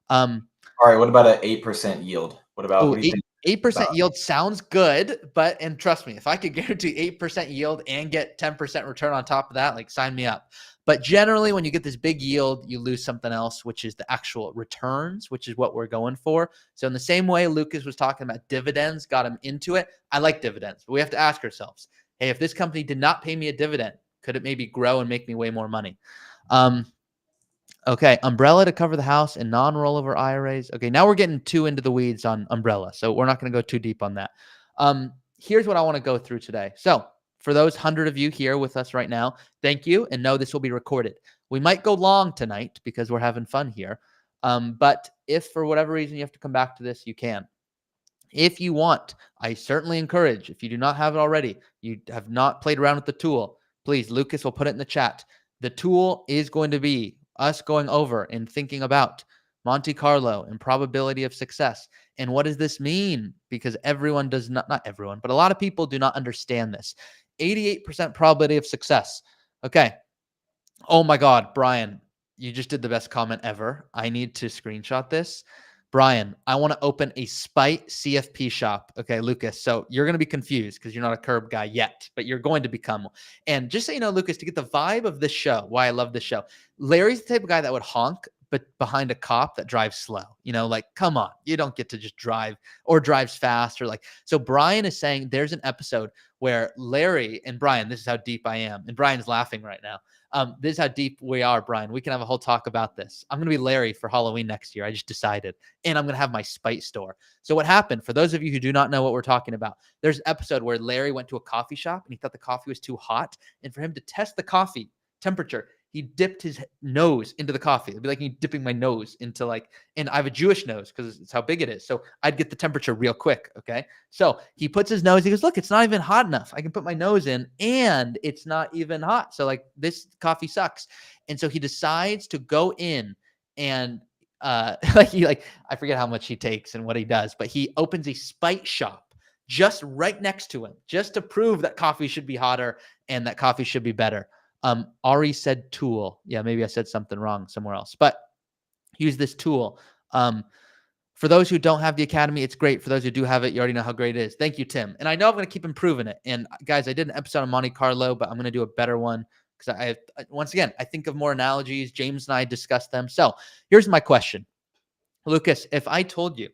All right. What about an 8% yield? What do you think? 8% yield sounds good, and trust me, if I could guarantee 8% yield and get 10% return on top of that, like sign me up. But generally, when you get this big yield, you lose something else, which is the actual returns, which is what we're going for. So in the same way Lucas was talking about dividends, got him into it. I like dividends, but we have to ask ourselves, hey, if this company did not pay me a dividend, could it maybe grow and make me way more money? Okay, umbrella to cover the house and non-rollover IRAs. Okay, now we're getting too into the weeds on umbrella, so we're not going to go too deep on that. Here's what I want to go through today. So for those 100 of you here with us right now, thank you, and know this will be recorded. We might go long tonight because we're having fun here, but if for whatever reason you have to come back to this, you can. If you want, I certainly encourage, if you do not have it already, you have not played around with the tool, please, Lucas will put it in the chat. The tool is going to be us going over and thinking about Monte Carlo and probability of success. And what does this mean? Because everyone does not everyone, but a lot of people do not understand this. 88% probability of success. Okay. Oh my God, Brian, you just did the best comment ever. I need to screenshot this. Brian, I want to open a Spite CFP shop. Okay, Lucas. So you're going to be confused because you're not a curb guy yet, but you're going to become. And just so you know, Lucas, to get the vibe of this show, why I love this show, Larry's the type of guy that would honk, but behind a cop that drives slow. Like, come on, you don't get to just drive or drives fast or like. So Brian is saying there's an episode where Larry and Brian, this is how deep I am. And Brian's laughing right now. This is how deep we are, Brian. We can have a whole talk about this. I'm going to be Larry for Halloween next year. I just decided. And I'm going to have my Spite store. So what happened, for those of you who do not know what we're talking about, there's an episode where Larry went to a coffee shop and he thought the coffee was too hot. And for him to test the coffee temperature, he dipped his nose into the coffee. It'd be like me dipping my nose into and I have a Jewish nose because it's how big it is. So I'd get the temperature real quick. Okay. So he puts his nose, he goes, look, it's not even hot enough. I can put my nose in and it's not even hot. So this coffee sucks. And so he decides to go in and I forget how much he takes and what he does, but he opens a Spite shop just right next to him, just to prove that coffee should be hotter and that coffee should be better. Ari said tool. Yeah, maybe I said something wrong somewhere else, but use this tool. For those who don't have the academy, it's great. For those who do have it, you already know how great it is. Thank you, Tim. And I know I'm going to keep improving it. And guys, I did an episode on Monte Carlo, but I'm going to do a better one because once again, I think of more analogies. James and I discussed them. So here's my question. Lucas, if I told you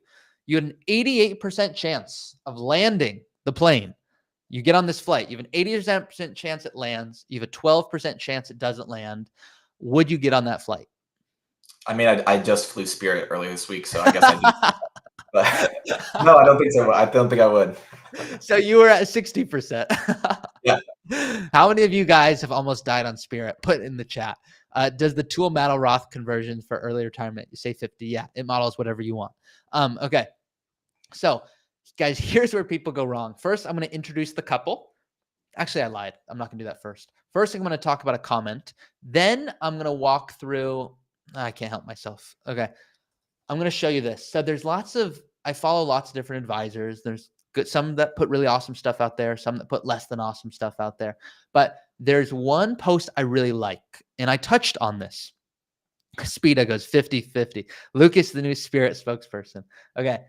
had an 88% chance of landing the plane, you get on this flight, you have an 80% chance it lands, you have a 12% chance it doesn't land, would you get on that flight? I mean, I just flew Spirit earlier this week, so I guess I do. But no, I don't think so. I don't think I would. So you were at 60%. Yeah. How many of you guys have almost died on Spirit? Put in the chat. Does the tool model Roth conversions for early retirement? You say 50. Yeah, it models whatever you want. Okay. So guys, here's where people go wrong. First, I'm going to introduce the couple. Actually, I lied. I'm not going to do that first. First, I'm going to talk about a comment. Then I'm going to walk through. I can't help myself. Okay. I'm going to show you this. So I follow lots of different advisors. There's some that put really awesome stuff out there, some that put less than awesome stuff out there. But there's one post I really like, and I touched on this. Speeda goes 50-50. Lucas, the new Spirit spokesperson. Okay.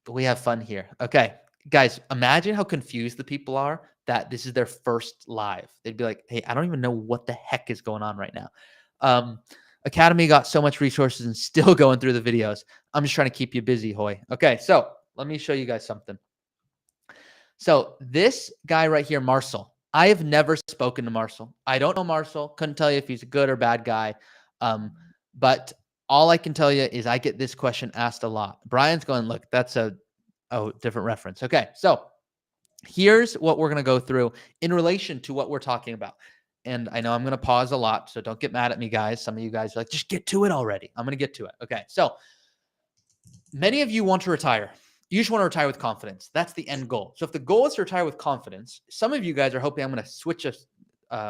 We have fun here. Okay, guys, imagine how confused the people are that this is their first live. They'd be like, hey, I don't even know what the heck is going on right now. Academy got so much resources and still going through the videos. I'm just trying to keep you busy, Hoy. Okay, so let me show you guys something. So this guy right here, Marcel, I have never spoken to Marcel. I don't know Marcel. Couldn't tell you if he's a good or bad guy. But all I can tell you is I get this question asked a lot. Brian's going, look, that's a different reference. Okay, so here's what we're going to go through in relation to what we're talking about. And I know I'm going to pause a lot, so don't get mad at me, guys. Some of you guys are like, just get to it already. I'm going to get to it. Okay, so many of you want to retire. You just want to retire with confidence. That's the end goal. So if the goal is to retire with confidence, some of you guys are hoping I'm going to switch a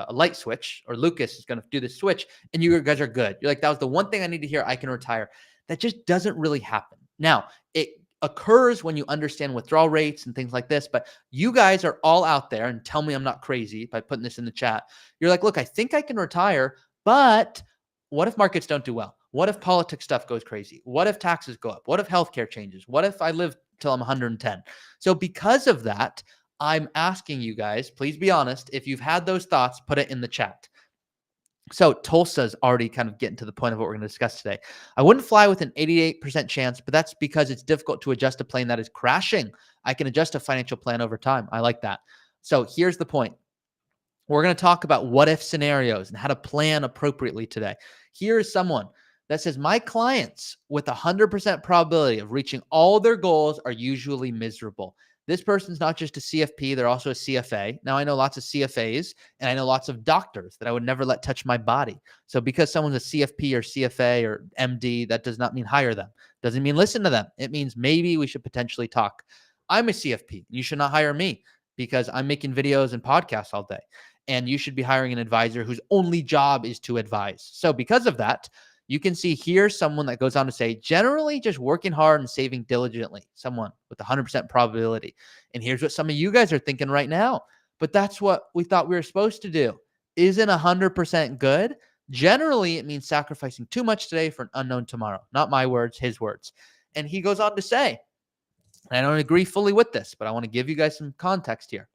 light switch, or Lucas is going to do the switch, and you guys are good. You're like, that was the one thing I need to hear. I can retire. That just doesn't really happen. Now, occurs when you understand withdrawal rates and things like this. But you guys are all out there, and tell me I'm not crazy by putting this in the chat. You're like, look, I think I can retire, but what if markets don't do well? What if politics stuff goes crazy? What if taxes go up? What if healthcare changes? What if I live till I'm 110? So because of that, I'm asking you guys, please be honest. If you've had those thoughts, put it in the chat. So Tulsa's already kind of getting to the point of what we're going to discuss today. I wouldn't fly with an 88% chance, but that's because it's difficult to adjust a plane that is crashing. I can adjust a financial plan over time. I like that. So here's the point. We're going to talk about what if scenarios and how to plan appropriately today. Here is someone that says, my clients with 100% probability of reaching all their goals are usually miserable. This person's not just a CFP, they're also a CFA. Now, I know lots of CFAs, and I know lots of doctors that I would never let touch my body. So because someone's a CFP or CFA or MD, that does not mean hire them. Doesn't mean listen to them. It means maybe we should potentially talk. I'm a CFP. You should not hire me because I'm making videos and podcasts all day. And you should be hiring an advisor whose only job is to advise. So because of that, you can see here someone that goes on to say, generally just working hard and saving diligently, someone with 100% probability. And here's what some of you guys are thinking right now, but that's what we thought we were supposed to do. Isn't 100% good? Generally, it means sacrificing too much today for an unknown tomorrow. Not my words, his words. And he goes on to say, and I don't agree fully with this, but I want to give you guys some context here.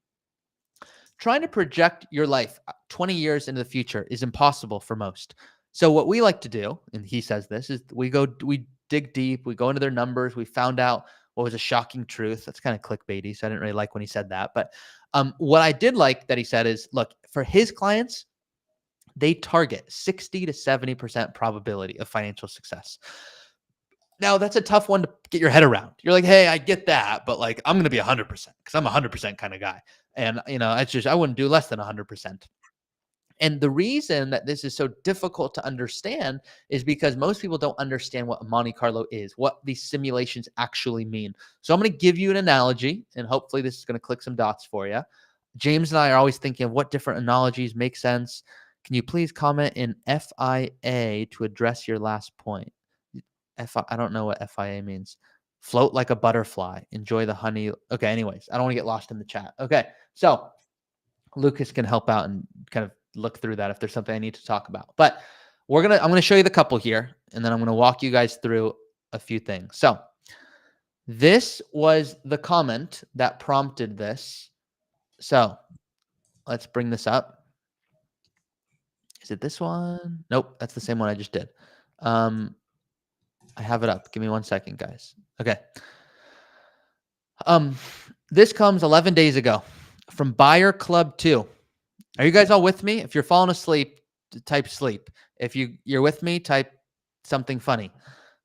Trying to project your life 20 years into the future is impossible for most. So what we like to do, and he says this, is we dig deep, we go into their numbers, we found out what was a shocking truth. That's kind of clickbaity, so I didn't really like when he said that. But what I did like that he said is, look, for his clients, they target 60 to 70% probability of financial success. Now, that's a tough one to get your head around. You're like, hey, I get that, but like, I'm going to be 100% because I'm a 100% kind of guy. And, it's just, I wouldn't do less than 100%. And the reason that this is so difficult to understand is because most people don't understand what a Monte Carlo is, what these simulations actually mean. So I'm going to give you an analogy, and hopefully this is going to click some dots for you. James and I are always thinking of what different analogies make sense. Can you please comment in FIA to address your last point? I don't know what FIA means. Float like a butterfly. Enjoy the honey. Okay, anyways, I don't want to get lost in the chat. Okay, so Lucas can help out and kind of look through that if there's something I need to talk about. But I'm going to show you the couple here, and then I'm going to walk you guys through a few things. So this was the comment that prompted this. So let's bring this up. Is it this one? Nope, that's the same one I just did. I have it up. Give me 1 second, guys. Okay. This comes 11 days ago from Buyer Club 2. Are you guys all with me? If you're falling asleep, type sleep. If you're with me, type something funny.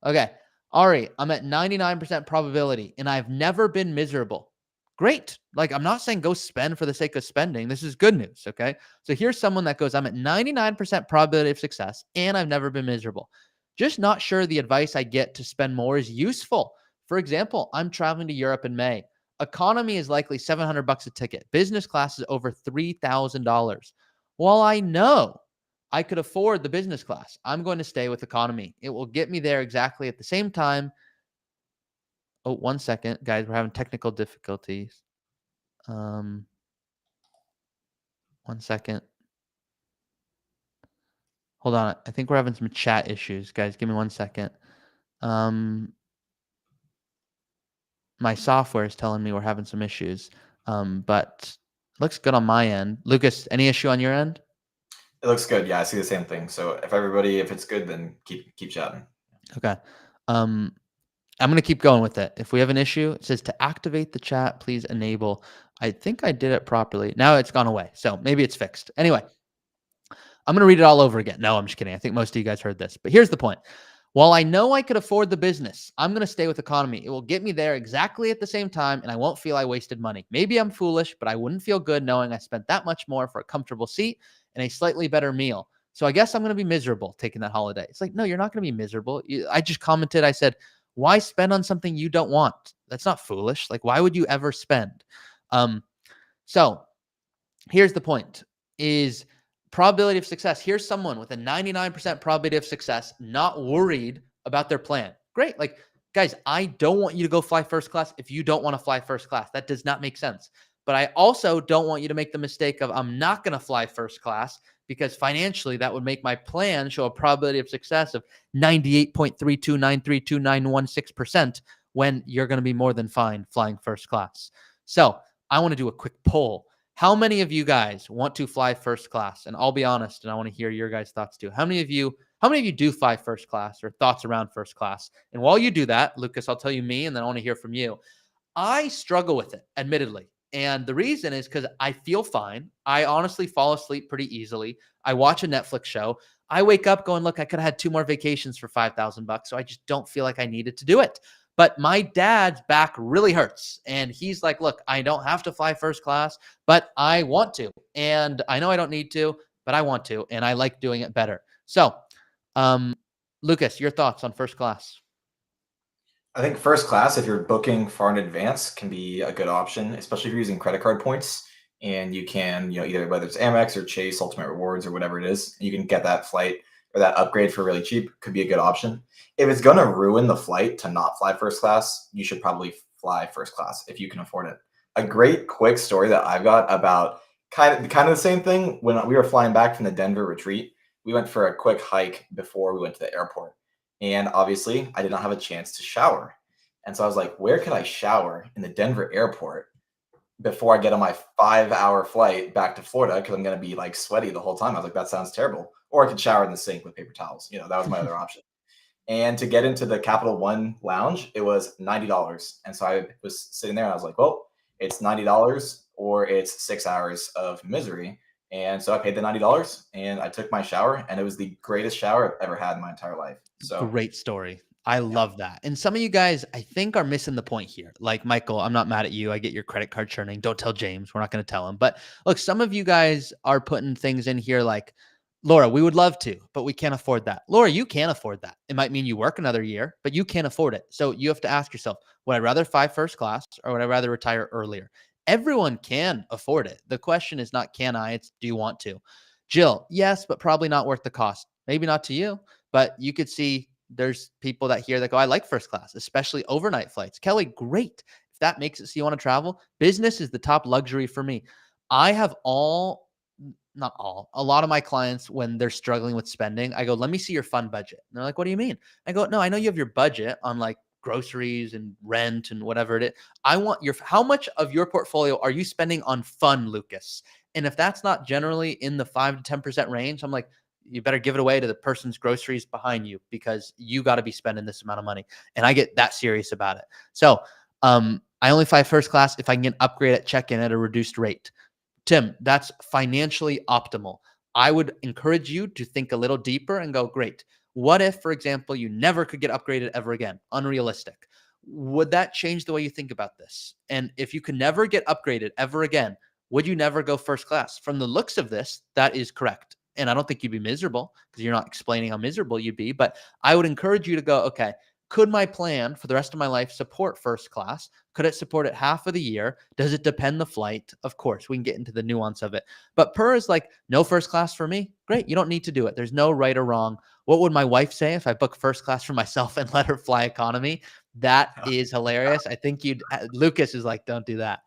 Okay. Ari, I'm at 99% probability and I've never been miserable. Great. Like, I'm not saying go spend for the sake of spending. This is good news. Okay. So here's someone that goes, I'm at 99% probability of success and I've never been miserable. Just not sure the advice I get to spend more is useful. For example, I'm traveling to Europe in May. Economy is likely $700 a ticket. Business class is over $3,000. While I know I could afford the business class, I'm going to stay with economy. It will get me there exactly at the same time. Oh, 1 second, guys. We're having technical difficulties. 1 second. Hold on. I think we're having some chat issues, guys. Give me 1 second. My software is telling me we're having some issues, but looks good on my end. Lucas, any issue on your end? It looks good. Yeah, I see the same thing. So if it's good, then keep chatting. Okay. I'm going to keep going with it. If we have an issue, it says to activate the chat, please enable. I think I did it properly. Now it's gone away. So maybe it's fixed. Anyway, I'm going to read it all over again. No, I'm just kidding. I think most of you guys heard this, but here's the point. While I know I could afford the business, I'm going to stay with economy. It will get me there exactly at the same time, and I won't feel I wasted money. Maybe I'm foolish, but I wouldn't feel good knowing I spent that much more for a comfortable seat and a slightly better meal. So I guess I'm going to be miserable taking that holiday. It's like, no, you're not going to be miserable. I just commented, I said, why spend on something you don't want? That's not foolish. Like, why would you ever spend? So here's the point is probability of success. Here's someone with a 99% probability of success, not worried about their plan. Great. Like, Guys, I don't want you to go fly first class if you don't want to fly first class. That does not make sense. But I also don't want you to make the mistake of I'm not going to fly first class because financially that would make my plan show a probability of success of 98.329329116% when you're going to be more than fine flying first class. So I want to do a quick poll. How many of you guys want to fly first class? And I'll be honest, and I want to hear your guys' thoughts too. How many of you do fly first class or thoughts around first class? And while you do that, Lucas, I'll tell you me, and then I want to hear from you. I struggle with it, admittedly. And the reason is because I feel fine. I honestly fall asleep pretty easily. I watch a Netflix show. I wake up going, look, I could have had 2 more vacations for $5,000. So I just don't feel like I needed to do it. But my dad's back really hurts. And he's like, look, I don't have to fly first class, but I want to. And I know I don't need to, but I want to. And I like doing it better. So, Lucas, your thoughts on first class? I think first class, if you're booking far in advance, can be a good option, especially if you're using credit card points. And you can, either whether it's Amex or Chase, Ultimate Rewards, or whatever it is, you can get that flight or that upgrade for really cheap. Could be a good option. If it's going to ruin the flight to not fly first class, you should probably fly first class if you can afford it. A great quick story that I've got about kind of the same thing. When we were flying back from the Denver retreat, we went for a quick hike before we went to the airport. And obviously, I did not have a chance to shower. And so I was like, where could I shower in the Denver airport before I get on my 5-hour flight back to Florida? Because I'm going to be like sweaty the whole time. I was like, that sounds terrible. Or I could shower in the sink with paper towels. That was my other option. And to get into the Capital One lounge, it was $90. And so I was sitting there and I was like, well, it's $90 or it's 6 hours of misery. And so I paid the $90 and I took my shower, and it was the greatest shower I've ever had in my entire life. So great story. I love that. And some of you guys, I think, are missing the point here. Like, Michael, I'm not mad at you. I get your credit card churning. Don't tell James. We're not going to tell him. But look, some of you guys are putting things in here like, Laura, we would love to, but we can't afford that. Laura, you can't afford that. It might mean you work another year, but you can't afford it. So you have to ask yourself, would I rather fly first class or would I rather retire earlier? Everyone can afford it. The question is not can I, it's do you want to? Jill, yes, but probably not worth the cost. Maybe not to you, but you could see there's people that hear that go, I like first class, especially overnight flights. Kelly, great. If that makes it so you want to travel, business is the top luxury for me. I have not all, a lot of my clients, when they're struggling with spending, I go, let me see your fun budget. And they're like, what do you mean? I go, no, I know you have your budget on like groceries and rent and whatever it is. I want how much of your portfolio are you spending on fun, Lucas? And if that's not generally in the 5 to 10% range, I'm like, you better give it away to the person's groceries behind you because you got to be spending this amount of money. And I get that serious about it. So I only fly first class if I can get an upgrade at check-in at a reduced rate. Tim, that's financially optimal. I would encourage you to think a little deeper and go, great. What if, for example, you never could get upgraded ever again? Unrealistic. Would that change the way you think about this? And if you could never get upgraded ever again, would you never go first class? From the looks of this, that is correct. And I don't think you'd be miserable because you're not explaining how miserable you'd be. But I would encourage you to go, okay, could my plan for the rest of my life support first class? Could it support it half of the year? Does it depend the flight? Of course, we can get into the nuance of it. But Per is like, no first class for me. Great. You don't need to do it. There's no right or wrong. What would my wife say if I book first class for myself and let her fly economy? That is hilarious. I think Lucas is like, don't do that.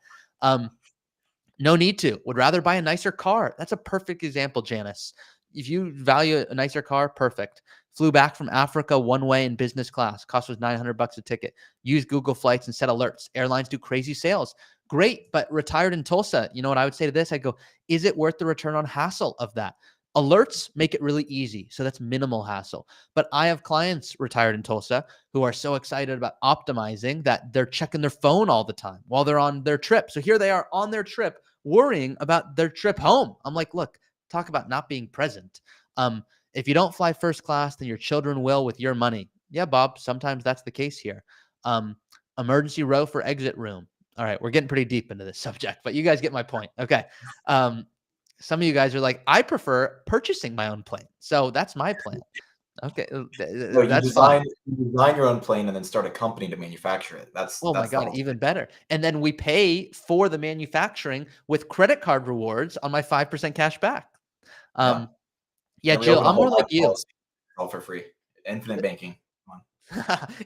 No need to. Would rather buy a nicer car. That's a perfect example, Janice. If you value a nicer car, perfect. Flew back from Africa one way in business class. Cost was $900 a ticket. Use Google Flights and set alerts. Airlines do crazy sales. Great, but retired in Tulsa. You know what I would say to this? I go, is it worth the return on hassle of that? Alerts make it really easy. So that's minimal hassle. But I have clients retired in Tulsa who are so excited about optimizing that they're checking their phone all the time while they're on their trip. So here they are on their trip worrying about their trip home. I'm like, look, talk about not being present. If you don't fly first class, then your children will with your money. Yeah, Bob, sometimes that's the case here. Emergency row for exit room. All right, we're getting pretty deep into this subject, but you guys get my point. Okay. Some of you guys are like, I prefer purchasing my own plane. So that's my plan. Okay. Well, you design your own plane and then start a company to manufacture it. My God, even better. And then we pay for the manufacturing with credit card rewards on my 5% cash back. Yeah, Jill, I'm more like you. All for free. Infinite banking.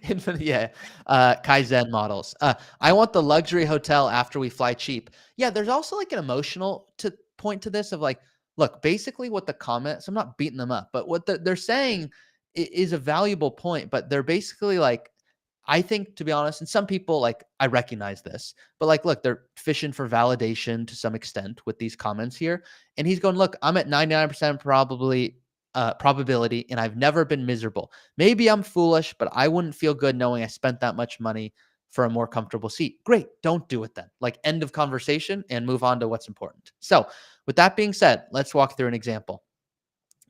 Infinite, yeah. Kaizen models. I want the luxury hotel after we fly cheap. Yeah, there's also like an emotional point to this of like, look, basically what the comments, I'm not beating them up, but what they're saying is a valuable point, but they're basically like, I think, to be honest, and some people, like, I recognize this, but like, look, they're fishing for validation to some extent with these comments here. And he's going, look, I'm at 99% probability, and I've never been miserable. Maybe I'm foolish, but I wouldn't feel good knowing I spent that much money for a more comfortable seat. Great. Don't do it then. Like, end of conversation and move on to what's important. So with that being said, let's walk through an example.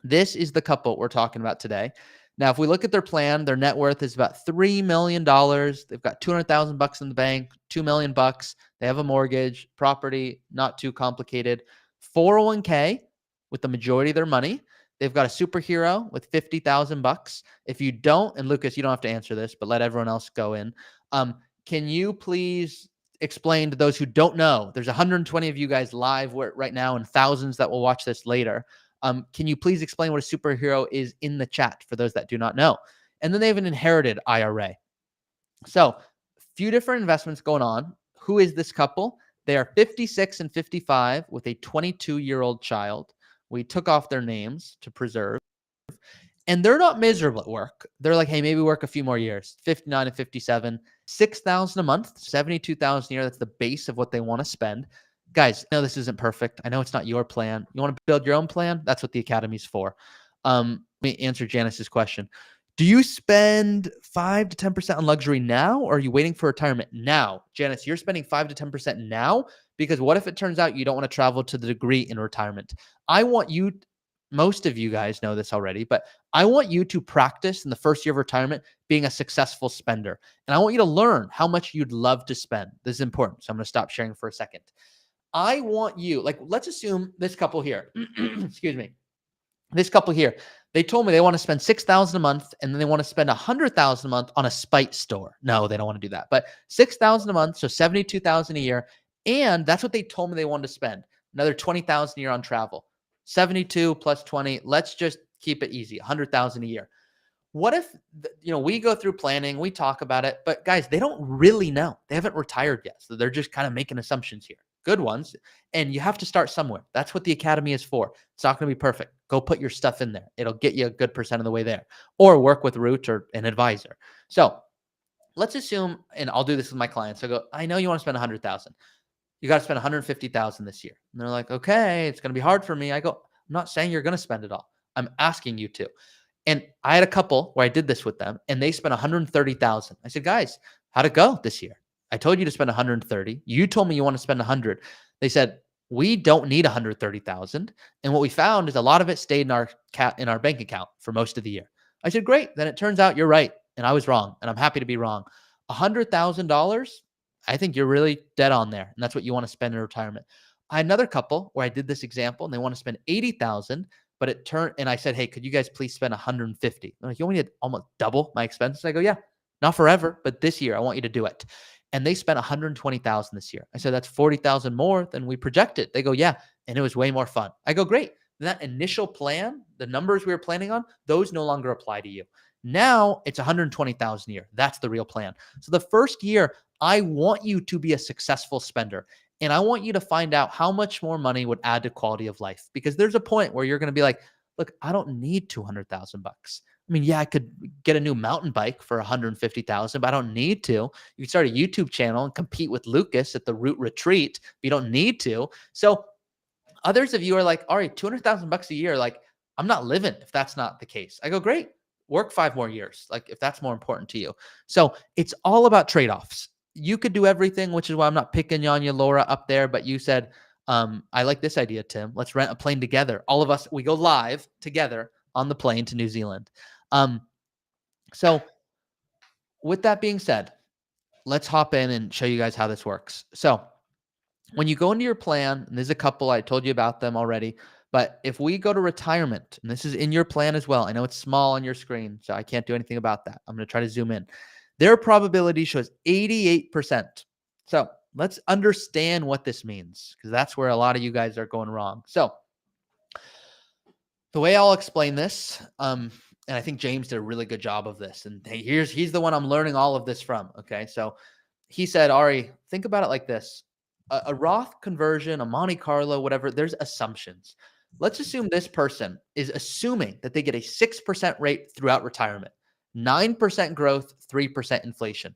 This is the couple we're talking about today. Now, if we look at their plan, their net worth is about $3 million. They've got 200,000 bucks in the bank, 2 million bucks. They have a mortgage, property, not too complicated. 401k with the majority of their money. They've got a superhero with 50,000 bucks. If you don't, and Lucas, you don't have to answer this, but let everyone else go in. Can you please explain to those who don't know? There's 120 of you guys live right now and thousands that will watch this later. Can you please explain what a superhero is in the chat for those that do not know? And then they have an inherited IRA. So a few different investments going on. Who is this couple? They are 56 and 55 with a 22-year-old child. We took off their names to preserve. And they're not miserable at work. They're like, hey, maybe work a few more years. 59 and 57, $6,000 a month, $72,000 a year. That's the base of what they want to spend. Guys, I know this isn't perfect. I know it's not your plan. You want to build your own plan? That's what the Academy's for. Let me answer Janice's question. Do you spend 5 to 10% on luxury now, or are you waiting for retirement now? Janice, you're spending 5 to 10% now, because what if it turns out you don't want to travel to the degree in retirement? I want you, most of you guys know this already, but I want you to practice in the first year of retirement being a successful spender. And I want you to learn how much you'd love to spend. This is important. So I'm going to stop sharing for a second. I want you, like, let's assume this couple here, excuse me, this couple here, they told me they want to spend $6,000 a month, and then they want to spend $100,000 a month on a spite store. No, they don't want to do that, but $6,000 a month, so $72,000 a year, and that's what they told me they wanted to spend. Another $20,000 a year on travel, 72 plus 20. Let's just keep it easy, $100,000 a year. What if, we go through planning, we talk about it, but guys, they don't really know. They haven't retired yet, so they're just kind of making assumptions here. Good ones. And you have to start somewhere. That's what the Academy is for. It's not going to be perfect. Go put your stuff in there. It'll get you a good % of the way there, or work with Root or an advisor. So let's assume, and I'll do this with my clients. I go, I know you want to spend 100,000. You got to spend 150,000 this year. And they're like, okay, it's going to be hard for me. I go, I'm not saying you're going to spend it all. I'm asking you to. And I had a couple where I did this with them, and they spent 130,000. I said, guys, how'd it go this year? I told you to spend 130. You told me you want to spend 100. They said, we don't need 130,000. And what we found is a lot of it stayed in our bank account for most of the year. I said, great. Then it turns out you're right. And I was wrong. And I'm happy to be wrong. $100,000, I think you're really dead on there. And that's what you want to spend in retirement. I had another couple where I did this example, and they want to spend 80,000, but it turned, and I said, hey, could you guys please spend 150? They're like, you want me to almost double my expenses? I go, yeah, not forever, but this year I want you to do it. And they spent 120,000 this year. I said, that's 40,000 more than we projected. They go, yeah. And it was way more fun. I go, great. That initial plan, the numbers we were planning on, those no longer apply to you. Now it's 120,000 a year. That's the real plan. So the first year, I want you to be a successful spender. And I want you to find out how much more money would add to quality of life, because there's a point where you're going to be like, look, I don't need 200,000 bucks. I mean, yeah, I could get a new mountain bike for 150,000, but I don't need to. You can start a YouTube channel and compete with Lucas at the Root Retreat, but you don't need to. So others of you are like, all right, 200,000 bucks a year. Like, I'm not living if that's not the case. I go, great, work 5 more years. Like, if that's more important to you. So it's all about trade-offs. You could do everything, which is why I'm not picking on you, Laura, up there, but you said, I like this idea, Tim. Let's rent a plane together. All of us, we go live together on the plane to New Zealand. So with that being said, let's hop in and show you guys how this works. So when you go into your plan, and there's a couple, I told you about them already, but if we go to retirement, and this is in your plan as well, I know it's small on your screen, so I can't do anything about that. I'm going to try to zoom in. Their probability shows 88%. So let's understand what this means, because that's where a lot of you guys are going wrong. So the way I'll explain this, And I think James did a really good job of this. And hey, he's the one I'm learning all of this from. Okay. So he said, Ari, think about it like this. A Roth conversion, a Monte Carlo, whatever, there's assumptions. Let's assume this person is assuming that they get a 6% rate throughout retirement, 9% growth, 3% inflation,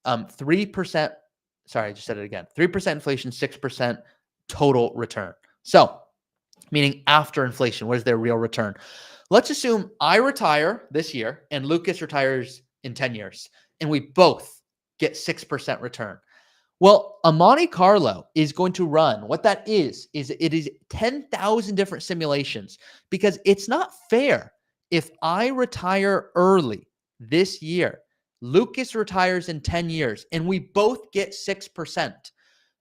3%. Sorry, I just said it again. 3% inflation, 6% total return. So, meaning after inflation, what is their real return? Let's assume I retire this year and Lucas retires in 10 years, and we both get 6% return. Well, a Monte Carlo is going to run. What that is it is 10,000 different simulations, because it's not fair if I retire early this year, Lucas retires in 10 years, and we both get 6%.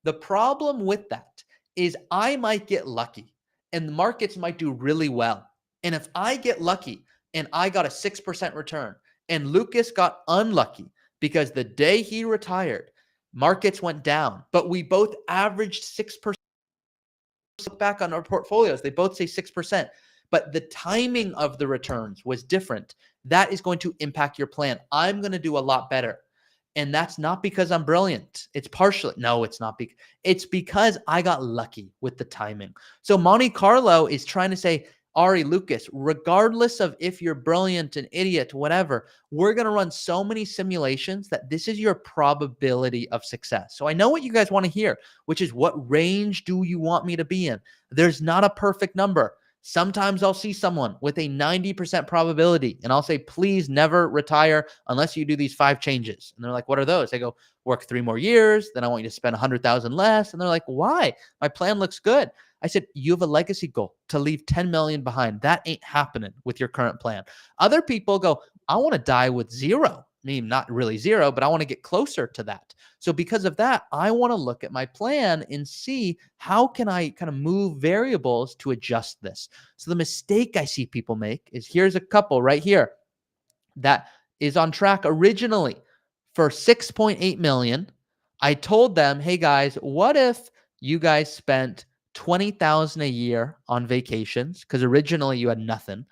The problem with that is I might get lucky and the markets might do really well. And if I get lucky and I got a 6% return and Lucas got unlucky because the day he retired, markets went down, but we both averaged 6%. Look back on our portfolios, they both say 6%, but the timing of the returns was different. That is going to impact your plan. I'm going to do a lot better. And that's not because I'm brilliant. It's partially, no, it's not. It's because I got lucky with the timing. So Monte Carlo is trying to say, Ari, Lucas, regardless of if you're brilliant, an idiot, whatever, we're going to run so many simulations that this is your probability of success. So I know what you guys want to hear, which is, what range do you want me to be in? There's not a perfect number. Sometimes I'll see someone with a 90% probability and I'll say, please never retire unless you do these 5 changes. And they're like, what are those? I go, work 3 more years. Then I want you to spend 100,000 less. And they're like, why? My plan looks good. I said, you have a legacy goal to leave 10 million behind. That ain't happening with your current plan. Other people go, I want to die with 0. I mean, not really 0, but I want to get closer to that. So because of that, I want to look at my plan and see how can I kind of move variables to adjust this. So the mistake I see people make is, here's a couple right here that is on track originally for 6.8 million. I told them, hey guys, what if you guys spent 20,000 a year on vacations? Because originally you had nothing.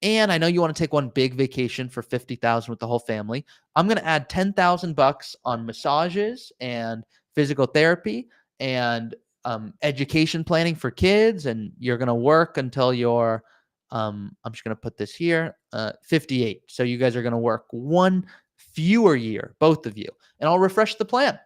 And I know you want to take one big vacation for 50,000 with the whole family. I'm going to add 10,000 bucks on massages and physical therapy and education planning for kids. And you're going to work until you're, I'm just going to put this here, 58. So you guys are going to work 1 fewer year, both of you. And I'll refresh the plan.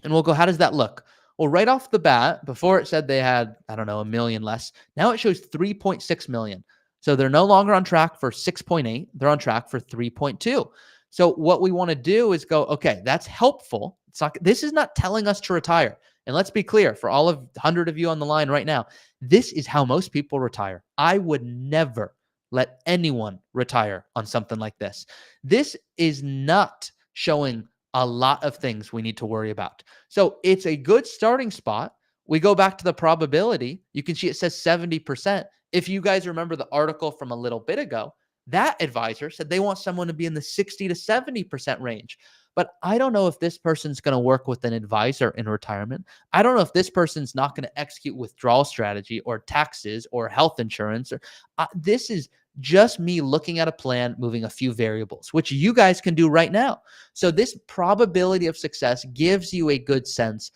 And we'll go, how does that look? Well, right off the bat, before it said they had, I don't know, 1 million less. Now it shows 3.6 million. So they're no longer on track for 6.8. They're on track for 3.2. So what we want to do is go, okay, that's helpful. It's not, this is not telling us to retire. And let's be clear, for all of 100 of you on the line right now, this is how most people retire. I would never let anyone retire on something like this. This is not showing a lot of things we need to worry about. So it's a good starting spot. We go back to the probability. You can see it says 70%. If you guys remember the article from a little bit ago, that advisor said they want someone to be in the 60 to 70% range. But I don't know if this person's going to work with an advisor in retirement. I don't know if this person's not going to execute withdrawal strategy or taxes or health insurance. Or this is just me looking at a plan, moving a few variables, which you guys can do right now. So this probability of success gives you a good sense.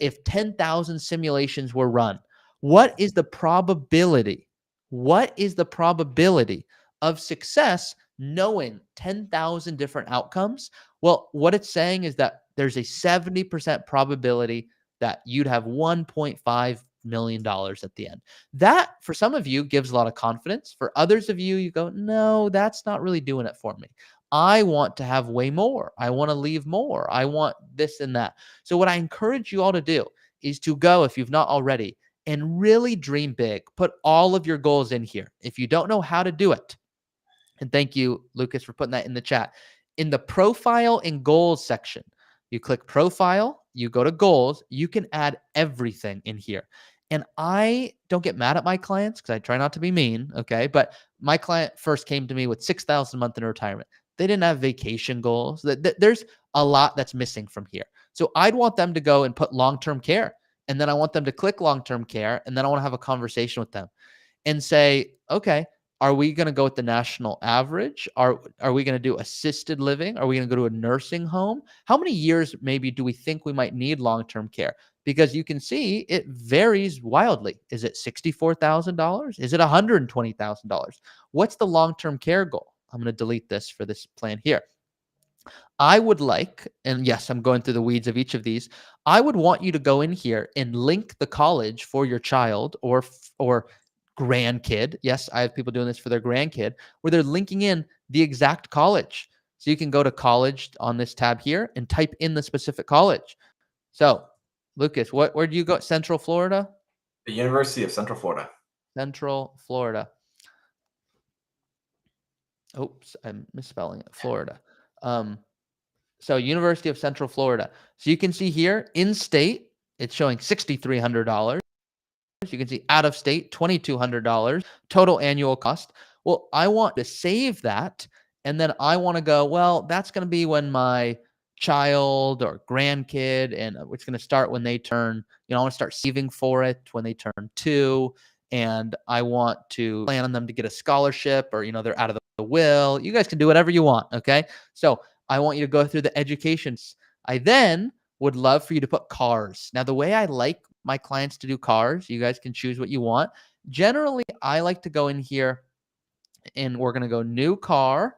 If 10,000 simulations were run, what is the probability? What is the probability of success knowing 10,000 different outcomes? Well, what it's saying is that there's a 70% probability that you'd have $1.5 million at the end. That, for some of you, gives a lot of confidence. For others of you, you go, no, that's not really doing it for me. I want to have way more. I want to leave more. I want this and that. So what I encourage you all to do is to go, if you've not already, and really dream big. Put all of your goals in here. If you don't know how to do it, and thank you, Lucas, for putting that in the chat. In the profile and goals section, you click profile, you go to goals, you can add everything in here. And I don't get mad at my clients because I try not to be mean, okay? But my client first came to me with 6,000 a month in retirement. They didn't have vacation goals. There's a lot that's missing from here. So I'd want them to go and put long-term care. And then I want them to click long-term care. And then I want to have a conversation with them and say, okay, Are we going to go with the national average? Are we going to do assisted living? Are we going to go to a nursing home? How many years maybe do we think we might need long-term care? Because you can see it varies wildly. Is it $64,000? Is it $120,000? What's the long-term care goal? I'm going to delete this for this plan here. I would like, and yes, I'm going through the weeds of each of these. I would want you to go in here and link the college for your child or grandkid. Yes, I have people doing this for their grandkid where they're linking in the exact college. So you can go to college on this tab here and type in the specific college. So, Lucas, where do you go? Central Florida? The University of Central Florida. Central Florida. Oops, I'm misspelling it. Florida. So University of Central Florida. So you can see here in state, it's showing $6,300. You can see out of state, $2,200 total annual cost. Well, I want to save that. And then I want to go, well, that's going to be when my child or grandkid, and it's going to start when they turn, I want to start saving for it when they turn 2. And I want to plan on them to get a scholarship or, they're out of the will. You guys can do whatever you want. Okay. So I want you to go through the educations. I then would love for you to put cars. Now, the way I like my clients to do cars, you guys can choose what you want. Generally, I like to go in here and we're going to go new car.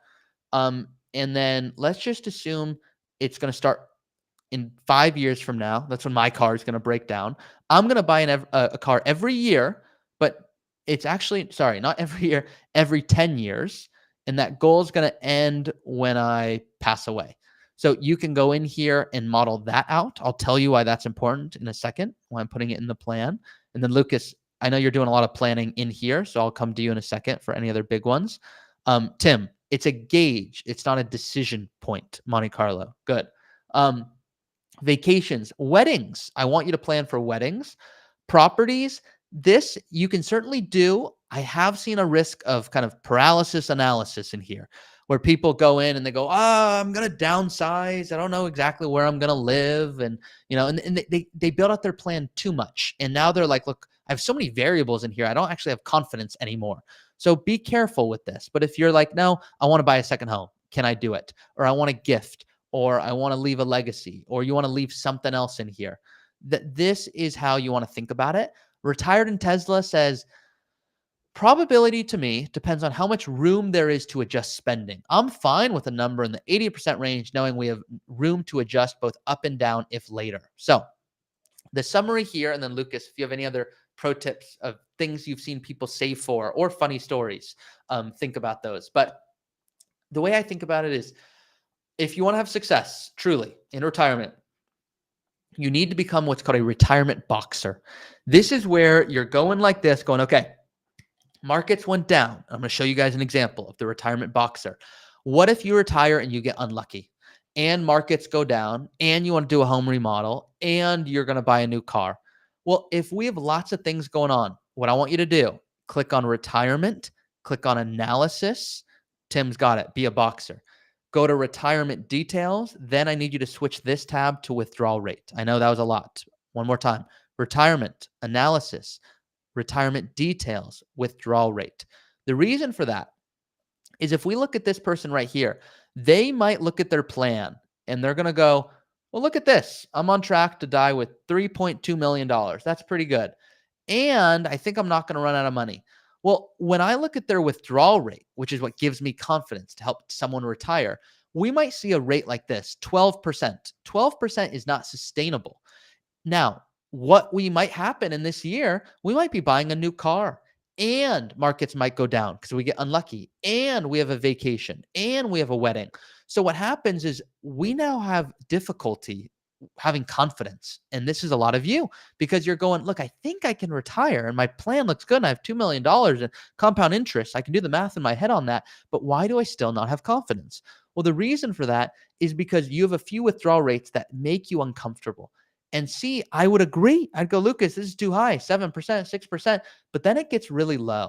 And then let's just assume it's going to start in 5 years from now. That's when my car is going to break down. I'm going to buy a car every year, but it's actually, sorry, not every year, every 10 years. And that goal is going to end when I pass away. So you can go in here and model that out. I'll tell you why that's important in a second, why I'm putting it in the plan. And then Lucas, I know you're doing a lot of planning in here, so I'll come to you in a second for any other big ones. Tim, it's a gauge. It's not a decision point, Monte Carlo. Good. Vacations, weddings. I want you to plan for weddings. Properties, this you can certainly do. I have seen a risk of kind of paralysis analysis in here where people go in and they go, I'm going to downsize. I don't know exactly where I'm going to live. And, and they build out their plan too much. And now they're like, look, I have so many variables in here. I don't actually have confidence anymore. So be careful with this. But if you're like, no, I want to buy a second home. Can I do it? Or I want a gift, or I want to leave a legacy, or you want to leave something else in here. This is how you want to think about it. Retired in Tesla says, probability to me depends on how much room there is to adjust spending. I'm fine with a number in the 80% range, knowing we have room to adjust both up and down if later. So the summary here, and then Lucas, if you have any other pro tips of things you've seen people save for or funny stories, think about those. But the way I think about it is, if you want to have success truly in retirement, you need to become what's called a retirement boxer. This is where you're going like this, going, okay, markets went down. I'm going to show you guys an example of the retirement boxer. What if you retire and you get unlucky and markets go down and you want to do a home remodel and you're going to buy a new car? Well, if we have lots of things going on, what I want you to do, click on retirement, click on analysis. Tim's got it. Be a boxer. Go to retirement details. Then I need you to switch this tab to withdrawal rate. I know that was a lot. One more time. Retirement analysis, retirement details, withdrawal rate. The reason for that is if we look at this person right here, they might look at their plan and they're going to go, well, look at this. I'm on track to die with $3.2 million. That's pretty good. And I think I'm not going to run out of money. Well, when I look at their withdrawal rate, which is what gives me confidence to help someone retire, we might see a rate like this, 12%. 12% is not sustainable. Now, what we might happen in this year, we might be buying a new car and markets might go down because we get unlucky and we have a vacation and we have a wedding. So what happens is we now have difficulty having confidence. And this is a lot of you because you're going, look, I think I can retire and my plan looks good. And I have $2 million in compound interest. I can do the math in my head on that. But why do I still not have confidence? Well, the reason for that is because you have a few withdrawal rates that make you uncomfortable. And see, I would agree. I'd go, Lucas, this is too high, 7%, 6%. But then it gets really low.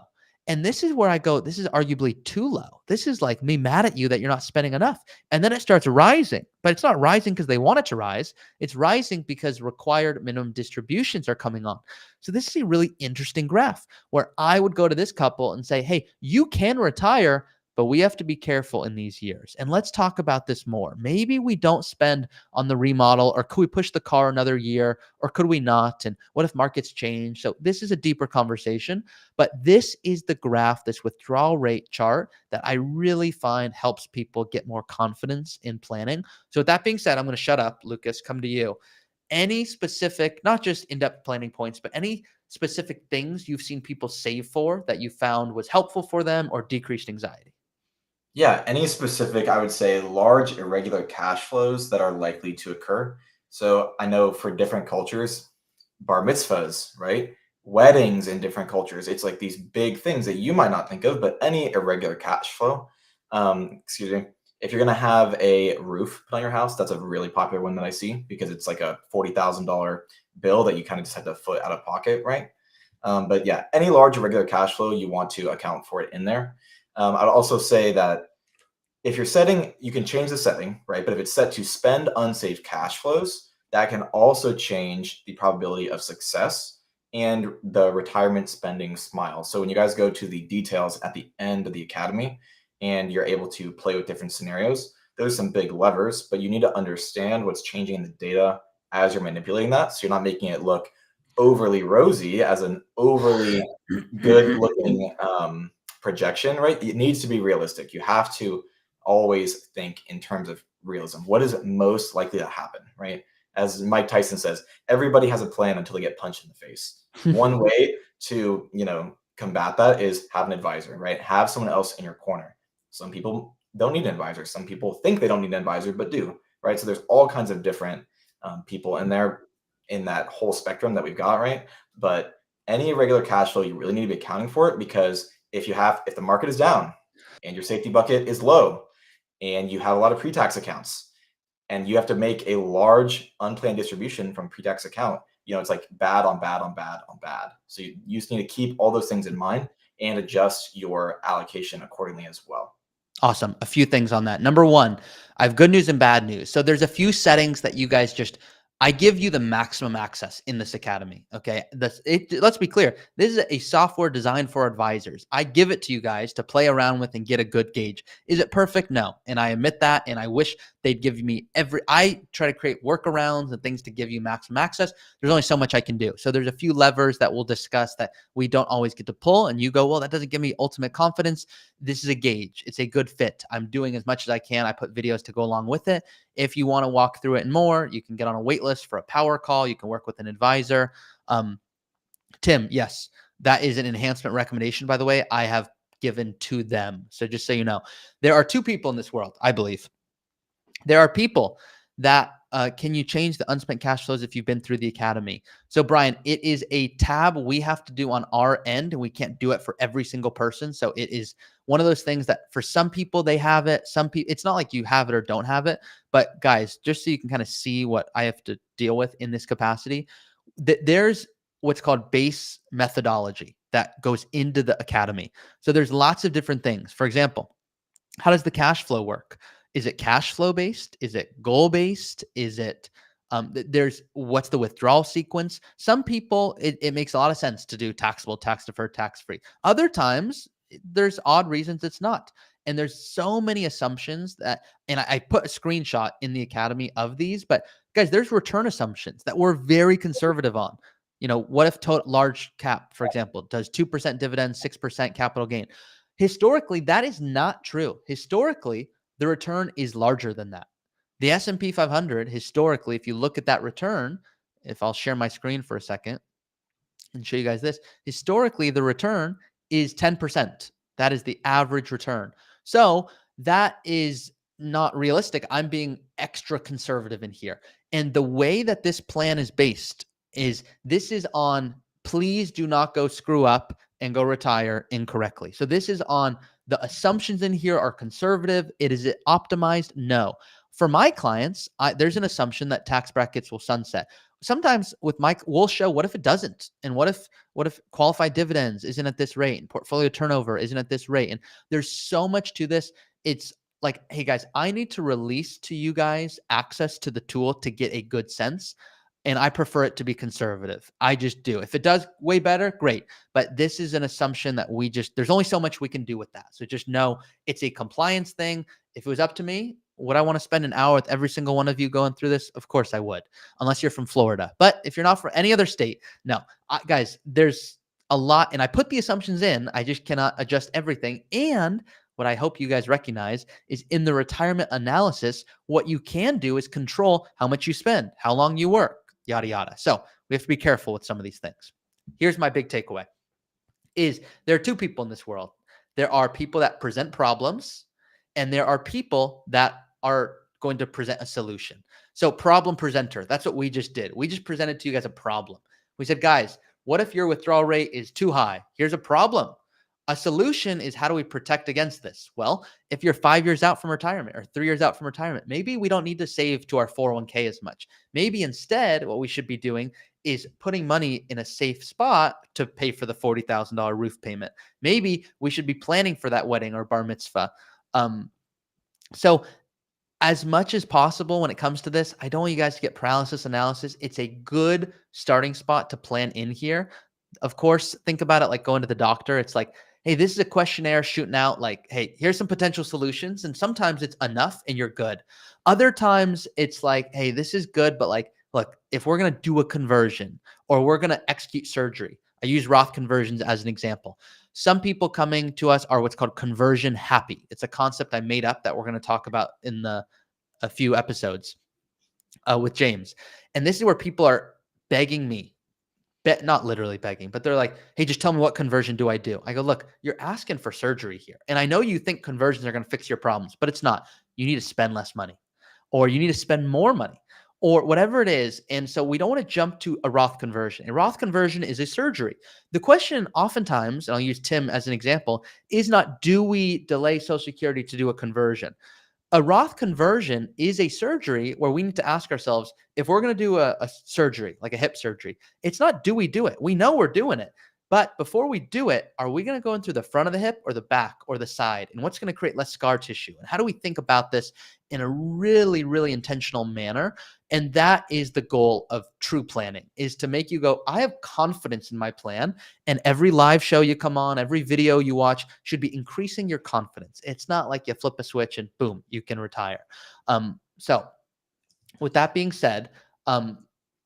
And this is where I go, this is arguably too low. This is like me mad at you that you're not spending enough. And then it starts rising, but it's not rising because they want it to rise. It's rising because required minimum distributions are coming on. So this is a really interesting graph where I would go to this couple and say, hey, you can retire, but we have to be careful in these years. And let's talk about this more. Maybe we don't spend on the remodel, or could we push the car another year, or could we not? And what if markets change? So this is a deeper conversation, but this is the graph, this withdrawal rate chart that I really find helps people get more confidence in planning. So with that being said, I'm going to shut up. Lucas, come to you. Any specific, not just in-depth planning points, but any specific things you've seen people save for that you found was helpful for them or decreased anxiety? Yeah, any specific, I would say, large irregular cash flows that are likely to occur. So I know for different cultures, bar mitzvahs, right? Weddings in different cultures, it's like these big things that you might not think of, but any irregular cash flow, excuse me, if you're going to have a roof put on your house, that's a really popular one that I see because it's like a $40,000 bill that you kind of just have to foot out of pocket, right? But yeah, any large irregular cash flow, you want to account for it in there. I'd also say that if you're setting, you can change the setting, right? But if it's set to spend unsaved cash flows, that can also change the probability of success and the retirement spending smile. So when you guys go to the details at the end of the academy and you're able to play with different scenarios, there's some big levers, but you need to understand what's changing in the data as you're manipulating that. So you're not making it look overly rosy as an overly good looking projection, right? It needs to be realistic. You have to always think in terms of realism. What is most likely to happen, right? As Mike Tyson says, everybody has a plan until they get punched in the face. One way to, combat that is have an advisor, right? Have someone else in your corner. Some people don't need an advisor. Some people think they don't need an advisor, but do, right? So there's all kinds of different people in there in that whole spectrum that we've got, right? But any irregular cash flow, you really need to be accounting for it, because if the market is down and your safety bucket is low and you have a lot of pre-tax accounts and you have to make a large unplanned distribution from pre-tax account, it's like bad on bad on bad on bad. So you just need to keep all those things in mind and adjust your allocation accordingly as well. Awesome. A few things on that. Number one, I have good news and bad news. So there's a few settings that you guys I give you the maximum access in this academy. Okay. Let's be clear. This is a software designed for advisors. I give it to you guys to play around with and get a good gauge. Is it perfect? No. And I admit that. And I wish they'd give me I try to create workarounds and things to give you maximum access. There's only so much I can do. So there's a few levers that we'll discuss that we don't always get to pull. And you go, well, that doesn't give me ultimate confidence. This is a gauge. It's a good fit. I'm doing as much as I can. I put videos to go along with it. If you want to walk through it and more, you can get on a wait list for a power call. You can work with an advisor. Tim, yes, that is an enhancement recommendation, by the way, I have given to them. So just so you know, there are two people in this world, I believe. There are people that can you change the unspent cash flows if you've been through the academy? So Brian, it is a tab we have to do on our end, and we can't do it for every single person. So it is one of those things that for some people they have it. Some people, it's not like you have it or don't have it. But guys, just so you can kind of see what I have to deal with in this capacity, there's what's called base methodology that goes into the academy. So there's lots of different things. For example, how does the cash flow work? Is it cash flow based? Is it goal based? Is it what's the withdrawal sequence? Some people, it makes a lot of sense to do taxable, tax deferred, tax free. Other times there's odd reasons it's not. And there's so many assumptions and I put a screenshot in the academy of these, but guys, there's return assumptions that we're very conservative on. What if large cap, for example, does 2% dividend, 6% capital gain? Historically, that is not true. Historically, the return is larger than that. The S&P 500, historically, if you look at that return, if I'll share my screen for a second and show you guys this, historically, the return is 10%. That is the average return. So that is not realistic. I'm being extra conservative in here. And the way that this plan is based is this is on, please do not go screw up and go retire incorrectly. So this is on the assumptions in here are conservative. Is it optimized? No. For my clients, there's an assumption that tax brackets will sunset. Sometimes with we'll show what if it doesn't, and what if qualified dividends isn't at this rate, and portfolio turnover isn't at this rate, and there's so much to this. It's like, hey guys, I need to release to you guys access to the tool to get a good sense. And I prefer it to be conservative. I just do. If it does way better, great. But this is an assumption that there's only so much we can do with that. So just know it's a compliance thing. If it was up to me, would I want to spend an hour with every single one of you going through this? Of course I would, unless you're from Florida. But if you're not from any other state, no. Guys, there's a lot, and I put the assumptions in. I just cannot adjust everything. And what I hope you guys recognize is in the retirement analysis, what you can do is control how much you spend, how long you work, yada, yada. So we have to be careful with some of these things. Here's my big takeaway is there are two people in this world. There are people that present problems, and there are people that are going to present a solution. So problem presenter, that's what we just did. We just presented to you guys a problem. We said, guys, what if your withdrawal rate is too high? Here's a problem. A solution is, how do we protect against this? Well, if you're 5 years out from retirement or 3 years out from retirement, maybe we don't need to save to our 401k as much. Maybe instead what we should be doing is putting money in a safe spot to pay for the $40,000 roof payment. Maybe we should be planning for that wedding or bar mitzvah. So as much as possible when it comes to this, I don't want you guys to get paralysis analysis. It's a good starting spot to plan in here. Of course, think about it like going to the doctor. It's like, hey, this is a questionnaire shooting out like, hey, here's some potential solutions. And sometimes it's enough and you're good. Other times it's like, hey, this is good, but like, look, if we're going to do a conversion or we're going to execute surgery, I use Roth conversions as an example. Some people coming to us are what's called conversion happy. It's a concept I made up that we're going to talk about in a few episodes with James. And this is where people are begging me, not literally begging, but they're like, hey, just tell me, what conversion do I do? I go, look, you're asking for surgery here. And I know you think conversions are going to fix your problems, but it's not. You need to spend less money, or you need to spend more money, or whatever it is. And so we don't want to jump to a Roth conversion. A Roth conversion is a surgery. The question oftentimes, and I'll use Tim as an example, is not, do we delay Social Security to do a conversion? A Roth conversion is a surgery where we need to ask ourselves, if we're going to do a surgery, like a hip surgery, it's not, do we do it? We know we're doing it. But before we do it, are we going to go in through the front of the hip or the back or the side? And what's going to create less scar tissue? And how do we think about this in a really, really intentional manner? And that is the goal of true planning, is to make you go, I have confidence in my plan. And every live show you come on, every video you watch should be increasing your confidence. It's not like you flip a switch and boom, you can retire. So with that being said,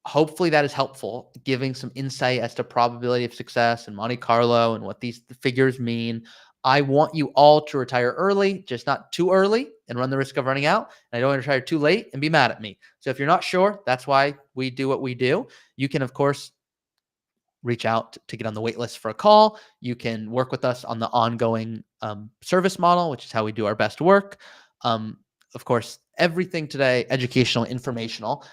hopefully that is helpful, giving some insight as to probability of success and Monte Carlo and what these figures mean. I want you all to retire early, just not too early and run the risk of running out. And I don't want to retire too late and be mad at me. So if you're not sure, that's why we do what we do. You can, of course, reach out to get on the wait list for a call. You can work with us on the ongoing service model, which is how we do our best work. Of course, everything today, educational, informational.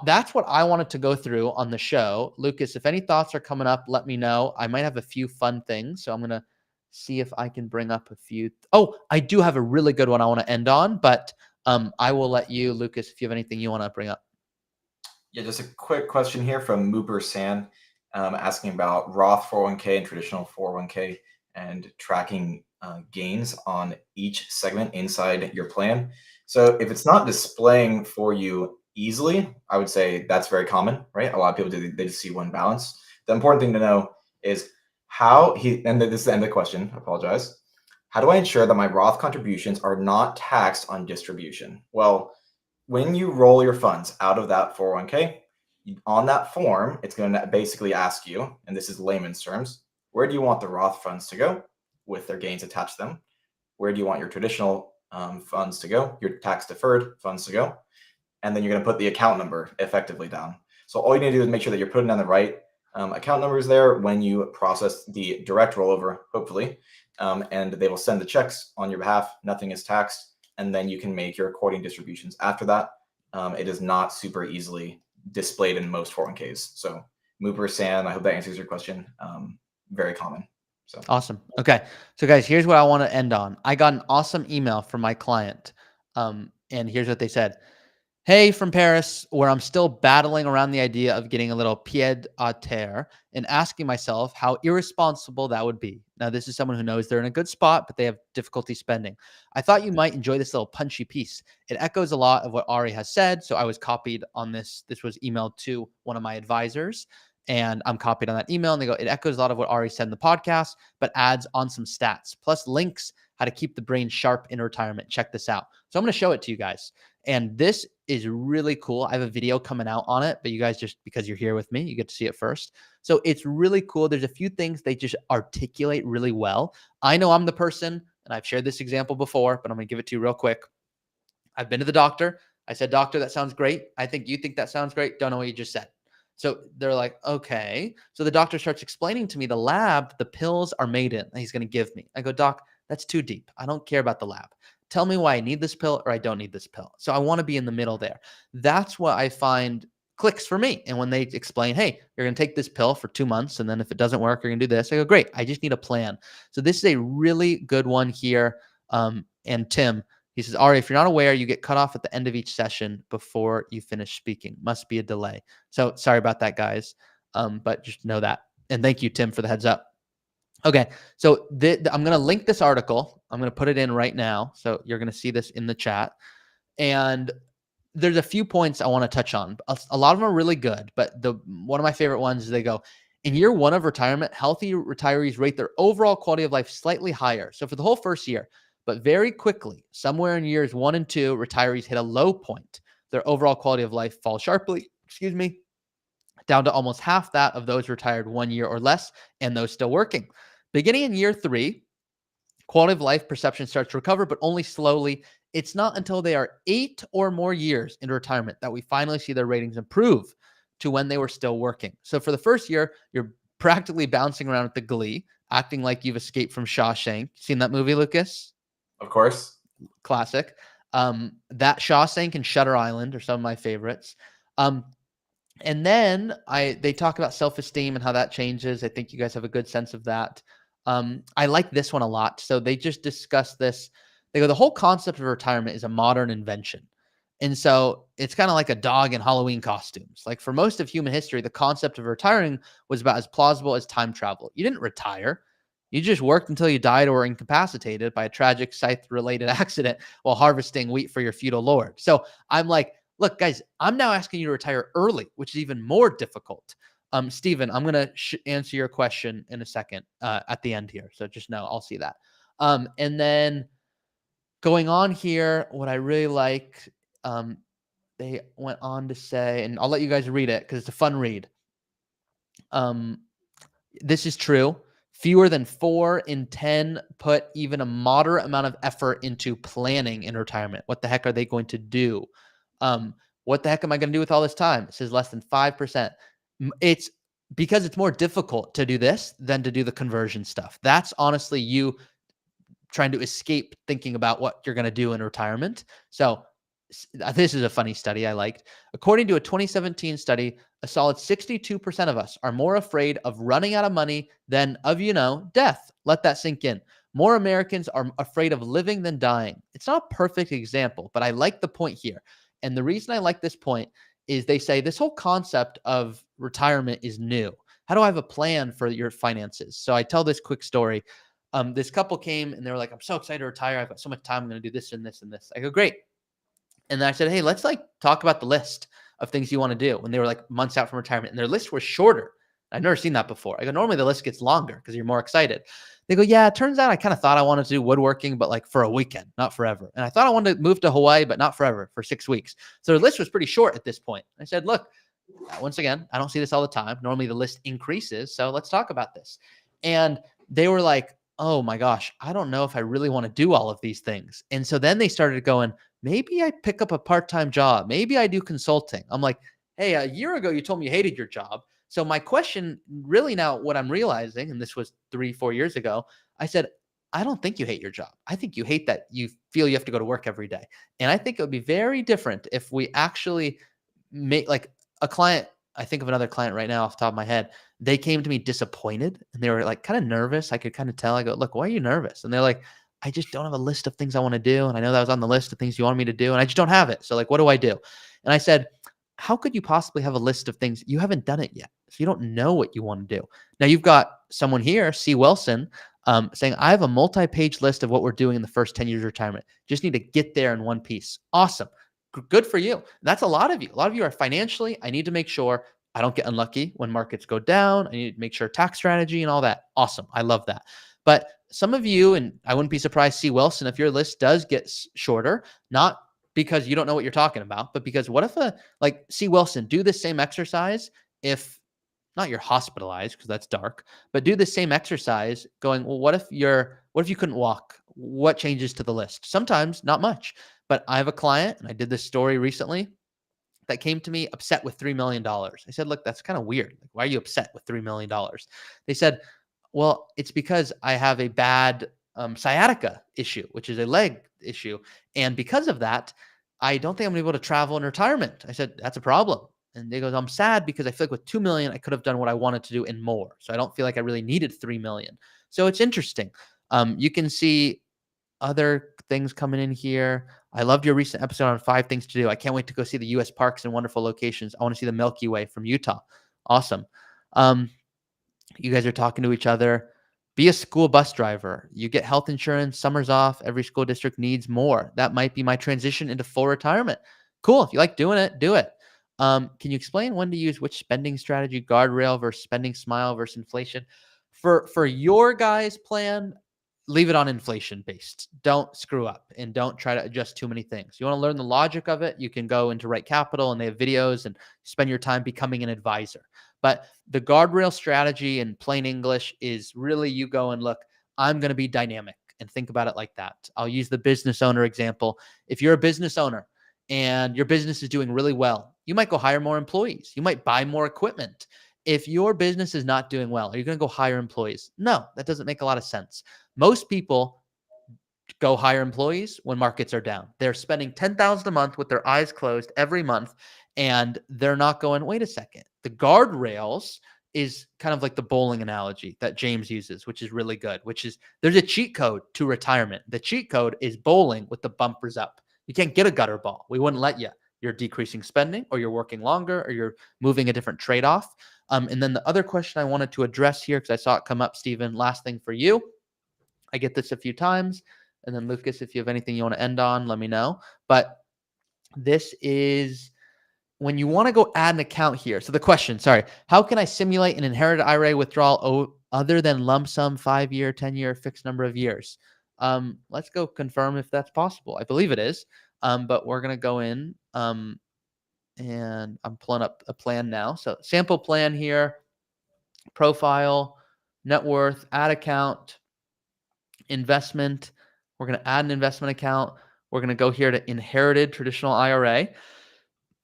That's what I wanted to go through on the show. Lucas, if any thoughts are coming up, let me know. I might have a few fun things. So I'm going to see if I can bring up a few. Oh, I do have a really good one I want to end on, but I will let you, Lucas, if you have anything you want to bring up. Yeah, just a quick question here from Mooper San, asking about Roth 401k and traditional 401k and tracking gains on each segment inside your plan. So if it's not displaying for you easily, I would say that's very common, right? A lot of people they just see one balance. The important thing to know is and this is the end of the question, I apologize. How do I ensure that my Roth contributions are not taxed on distribution? Well, when you roll your funds out of that 401k, on that form, it's going to basically ask you, and this is layman's terms, where do you want the Roth funds to go with their gains attached to them? Where do you want your traditional funds to go, your tax deferred funds to go? And then you're going to put the account number effectively down. So all you need to do is make sure that you're putting down the right account numbers there when you process the direct rollover, hopefully, and they will send the checks on your behalf. Nothing is taxed, and then you can make your according distributions after that. It is not super easily displayed in most 401ks. So Mooper San, I hope that answers your question. Very common. So awesome. Okay. So guys, here's what I want to end on. I got an awesome email from my client. And here's what they said. Hey, from Paris, where I'm still battling around the idea of getting a little pied à terre and asking myself how irresponsible that would be. Now, this is someone who knows they're in a good spot, but they have difficulty spending. I thought you might enjoy this little punchy piece. It echoes a lot of what Ari has said. So I was copied on this. This was emailed to one of my advisors, and I'm copied on that email. And they go, it echoes a lot of what Ari said in the podcast, but adds on some stats, plus links how to keep the brain sharp in retirement. Check this out. So I'm going to show it to you guys. And this is really cool. I have a video coming out on it, but you guys, just because you're here with me, you get to see it first. So it's really cool. There's a few things they just articulate really well. I know I'm the person, and I've shared this example before, but I'm going to give it to you real quick. I've been to the doctor. I said, doctor, that sounds great. I think you think that sounds great. Don't know what you just said. So they're like, okay. So the doctor starts explaining to me the lab the pills are made in that he's going to give me. I go, doc, that's too deep. I don't care about the lab. Tell me why I need this pill or I don't need this pill. So I want to be in the middle there. That's what I find clicks for me. And when they explain, hey, you're going to take this pill for 2 months, and then if it doesn't work, you're going to do this. I go, great. I just need a plan. So this is a really good one here. And Tim, he says, Ari, if you're not aware, you get cut off at the end of each session before you finish speaking. Must be a delay. So sorry about that, guys. But just know that. And thank you, Tim, for the heads up. Okay, so I'm going to link this article. I'm going to put it in right now. So you're going to see this in the chat. And there's a few points I want to touch on. A lot of them are really good, but one of my favorite ones is they go, in year 1 of retirement, healthy retirees rate their overall quality of life slightly higher. So for the whole first year, but very quickly, somewhere in years 1 and 2, retirees hit a low point. Their overall quality of life falls sharply, down to almost half that of those retired 1 year or less and those still working. Beginning in year 3, quality of life perception starts to recover, but only slowly. It's not until they are 8 or more years into retirement that we finally see their ratings improve to when they were still working. So for the first year, you're practically bouncing around with the glee, acting like you've escaped from Shawshank. Seen that movie, Lucas? Of course. Classic. That Shawshank and Shutter Island are some of my favorites. And then they talk about self-esteem and how that changes. I think you guys have a good sense of that. I like this one a lot. So they just discuss this. They go, the whole concept of retirement is a modern invention. And so it's kind of like a dog in Halloween costumes. Like for most of human history, the concept of retiring was about as plausible as time travel. You didn't retire. You just worked until you died or were incapacitated by a tragic scythe-related accident while harvesting wheat for your feudal lord. So I'm like, look, guys, I'm now asking you to retire early, which is even more difficult. Stephen, I'm going to answer your question in a second at the end here. So just know I'll see that. And then going on here, what I really like, they went on to say, and I'll let you guys read it because it's a fun read. This is true. Fewer than 4 in 10 put even a moderate amount of effort into planning in retirement. What the heck are they going to do? What the heck am I going to do with all this time? It says less than 5%. It's because it's more difficult to do this than to do the conversion stuff. That's honestly you trying to escape thinking about what you're going to do in retirement. So this is a funny study I liked. According to a 2017 study, a solid 62% of us are more afraid of running out of money than of, death. Let that sink in. More Americans are afraid of living than dying. It's not a perfect example, but I like the point here. And the reason I like this point is they say this whole concept of retirement is new. How do I have a plan for your finances? So I tell this quick story. This couple came and they were like, I'm so excited to retire. I've got so much time. I'm going to do this and this and this. I go, great. And then I said, hey, let's talk about the list of things you want to do when they were like months out from retirement. And their list was shorter. I've never seen that before. I go, normally the list gets longer because you're more excited. They go, yeah, it turns out I kind of thought I wanted to do woodworking, but like for a weekend, not forever. And I thought I wanted to move to Hawaii, but not forever, for 6 weeks. So their list was pretty short at this point. I said, look, once again, I don't see this all the time. Normally the list increases. So let's talk about this. And they were like, oh my gosh, I don't know if I really want to do all of these things. And so then they started going, maybe I pick up a part-time job. Maybe I do consulting. I'm like, hey, a year ago, you told me you hated your job. So my question really now, what I'm realizing, and this was 3-4 years ago, I said, I don't think you hate your job. I think you hate that you feel you have to go to work every day. And I think it would be very different if we actually make like a client. I think of another client right now off the top of my head. They came to me disappointed and they were like kind of nervous. I could kind of tell. I go, look, why are you nervous? And they're like, I just don't have a list of things I want to do. And I know that was on the list of things you wanted me to do, and I just don't have it. So like, what do I do? And I said, how could you possibly have a list of things? You haven't done it yet. So you don't know what you want to do. Now you've got someone here, C. Wilson, saying, I have a multi-page list of what we're doing in the first 10 years of retirement. Just need to get there in one piece. Awesome. Good for you. That's a lot of you. A lot of you are financially, I need to make sure I don't get unlucky when markets go down. I need to make sure tax strategy and all that. Awesome. I love that. But some of you, and I wouldn't be surprised, C. Wilson, if your list does get shorter, not because you don't know what you're talking about, but because what if like C. Wilson, do the same exercise if not you're hospitalized, because that's dark, but do the same exercise going, well, what if you couldn't walk? What changes to the list? Sometimes not much. But I have a client, and I did this story recently, that came to me upset with $3 million. I said, look, that's kind of weird. Like, why are you upset with $3 million? They said, well, it's because I have a bad sciatica issue, which is a leg issue. And because of that, I don't think I'm able to travel in retirement. I said, that's a problem. And they goes, I'm sad because I feel like with 2 million, I could have done what I wanted to do and more. So I don't feel like I really needed 3 million. So it's interesting. You can see other things coming in here. I loved your recent episode on 5 things to do. I can't wait to go see the U.S. parks and wonderful locations. I want to see the Milky Way from Utah. Awesome. You guys are talking to each other. Be a school bus driver. You get health insurance, summers off. Every school district needs more. That might be my transition into full retirement. Cool. If you like doing it, do it. Can you explain when to use which spending strategy, guardrail versus spending smile versus inflation? For your guys' plan, leave it on inflation based. Don't screw up and don't try to adjust too many things. You want to learn the logic of it, you can go into Right Capital and they have videos and spend your time becoming an advisor. But the guardrail strategy in plain English is really you go and look, I'm going to be dynamic, and think about it like that. I'll use the business owner example. If you're a business owner and your business is doing really well, you might go hire more employees. You might buy more equipment. If your business is not doing well, are you going to go hire employees? No, that doesn't make a lot of sense. Most people go hire employees when markets are down. They're spending $10,000 a month with their eyes closed every month, and they're not going, wait a second. The guardrails is kind of like the bowling analogy that James uses, which is really good, which is there's a cheat code to retirement. The cheat code is bowling with the bumpers up. You can't get a gutter ball. We wouldn't let you. You're decreasing spending, or you're working longer, or you're moving a different trade-off. And then the other question I wanted to address here, because I saw it come up, Stephen, last thing for you. I get this a few times. And then Lucas, if you have anything you want to end on, let me know. But this is when you want to go add an account here. So the question, sorry, how can I simulate an inherited IRA withdrawal other than lump sum, 5-year, 10-year, fixed number of years? Let's go confirm if that's possible. I believe it is. But we're going to go in and I'm pulling up a plan now. So sample plan here, profile, net worth, add account, investment. We're going to add an investment account. We're going to go here to inherited traditional IRA.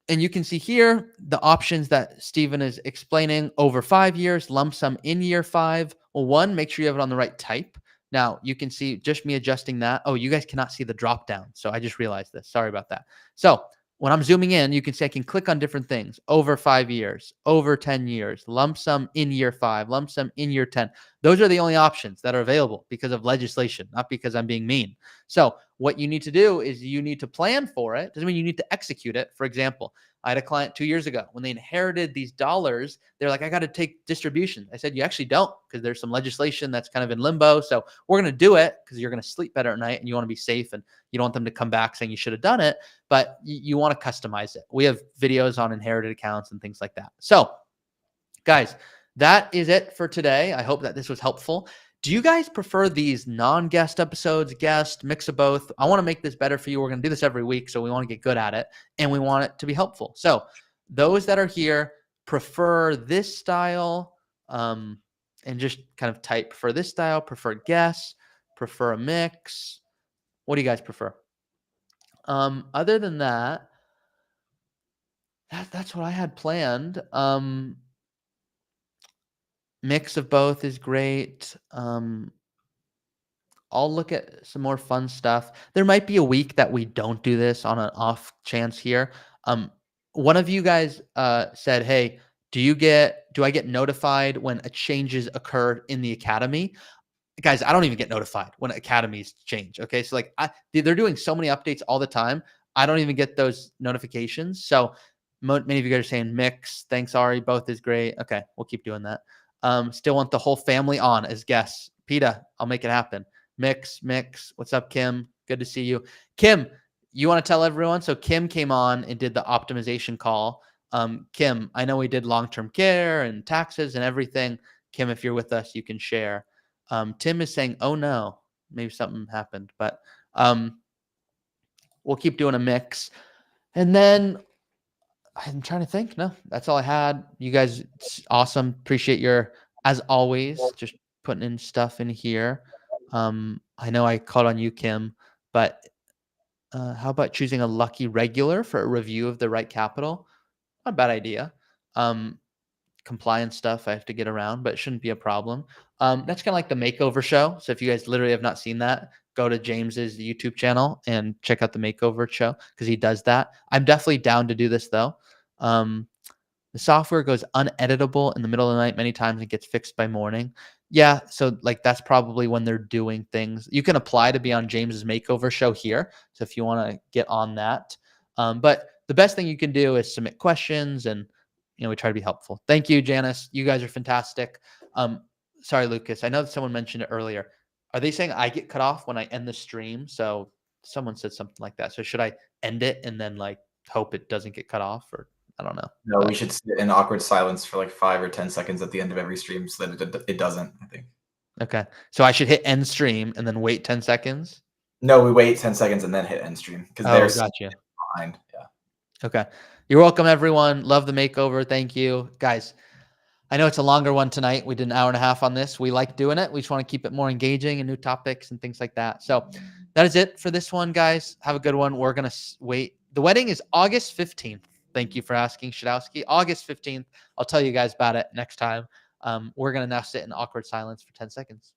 And you can see here the options that Stephen is explaining: over 5 years, lump sum in year 5. Well, one, make sure you have it on the right type. Now you can see just me adjusting that. Oh, you guys cannot see the drop down. So I just realized this. Sorry about that. So when I'm zooming in, you can see I can click on different things: over 5 years, over 10 years, lump sum in year 5, lump sum in year 10. Those are the only options that are available because of legislation, not because I'm being mean. So what you need to do is you need to plan for it. Doesn't mean you need to execute it. For example, I had a client 2 years ago. When they inherited these dollars, they're like, I got to take distribution. I said, you actually don't, because there's some legislation that's kind of in limbo. So we're going to do it because you're going to sleep better at night and you want to be safe and you don't want them to come back saying you should have done it, but you want to customize it. We have videos on inherited accounts and things like that. So guys, that is it for today. I hope that this was helpful. Do you guys prefer these non-guest episodes, guest, mix of both? I want to make this better for you. We're going to do this every week, so we want to get good at it, and we want it to be helpful. So those that are here prefer this style, and just kind of type for this style, prefer guest, prefer a mix. What do you guys prefer? Other than that, that's what I had planned. Mix of both is great. I'll look at some more fun stuff. There might be a week that we don't do this on an off chance here. One of you guys said, hey, do I get notified when changes occur in the academy? guys, I don't even get notified when academies change. Okay. So like they're doing so many updates all the time. I don't even get those notifications. So many of you guys are saying mix. Thanks, Ari. Both is great. Okay. We'll keep doing that. Still want the whole family on as guests. PETA, I'll make it happen. Mix. What's up, Kim? Good to see you. Kim, you want to tell everyone? So Kim came on and did the optimization call. Kim, I know we did long-term care and taxes and everything. Kim, if you're with us, you can share. Tim is saying, oh no, maybe something happened, but we'll keep doing a mix. And then I'm trying to think. No, that's all I had. You guys, it's awesome. Appreciate your, as always, just putting in stuff in here. I know I called on you, Kim, but how about choosing a lucky regular for a review of the right capital? Not a bad idea. Compliance stuff I have to get around, but it shouldn't be a problem. That's kind of like the makeover show. So if you guys literally have not seen that, go to James's YouTube channel and check out the makeover show because he does that. I'm definitely down to do this though. The software goes uneditable in the middle of the night many times and gets fixed by morning. Yeah, so like that's probably when they're doing things. You can apply to be on James's makeover show here. So if you want to get on that, but the best thing you can do is submit questions and we try to be helpful. Thank you, Janice. You guys are fantastic. Sorry, Lucas. I know that someone mentioned it earlier. Are they saying I get cut off when I end the stream? So someone said something like that. So should I end it and then like hope it doesn't get cut off, or I don't know. No, we should sit in awkward silence for like 5 or 10 seconds at the end of every stream so that it doesn't, I think. Okay. So I should hit end stream and then wait 10 seconds? No, we wait 10 seconds and then hit end stream because they're gotcha. behind. Yeah. Okay. You're welcome, everyone. Love the makeover. Thank you. Guys, I know it's a longer one tonight. We did an hour and a half on this. We like doing it. We just want to keep it more engaging and new topics and things like that. So that is it for this one, guys. Have a good one. We're going to wait. The wedding is August 15th. Thank you for asking, Shadowski. August 15th. I'll tell you guys about it next time. We're going to now sit in awkward silence for 10 seconds.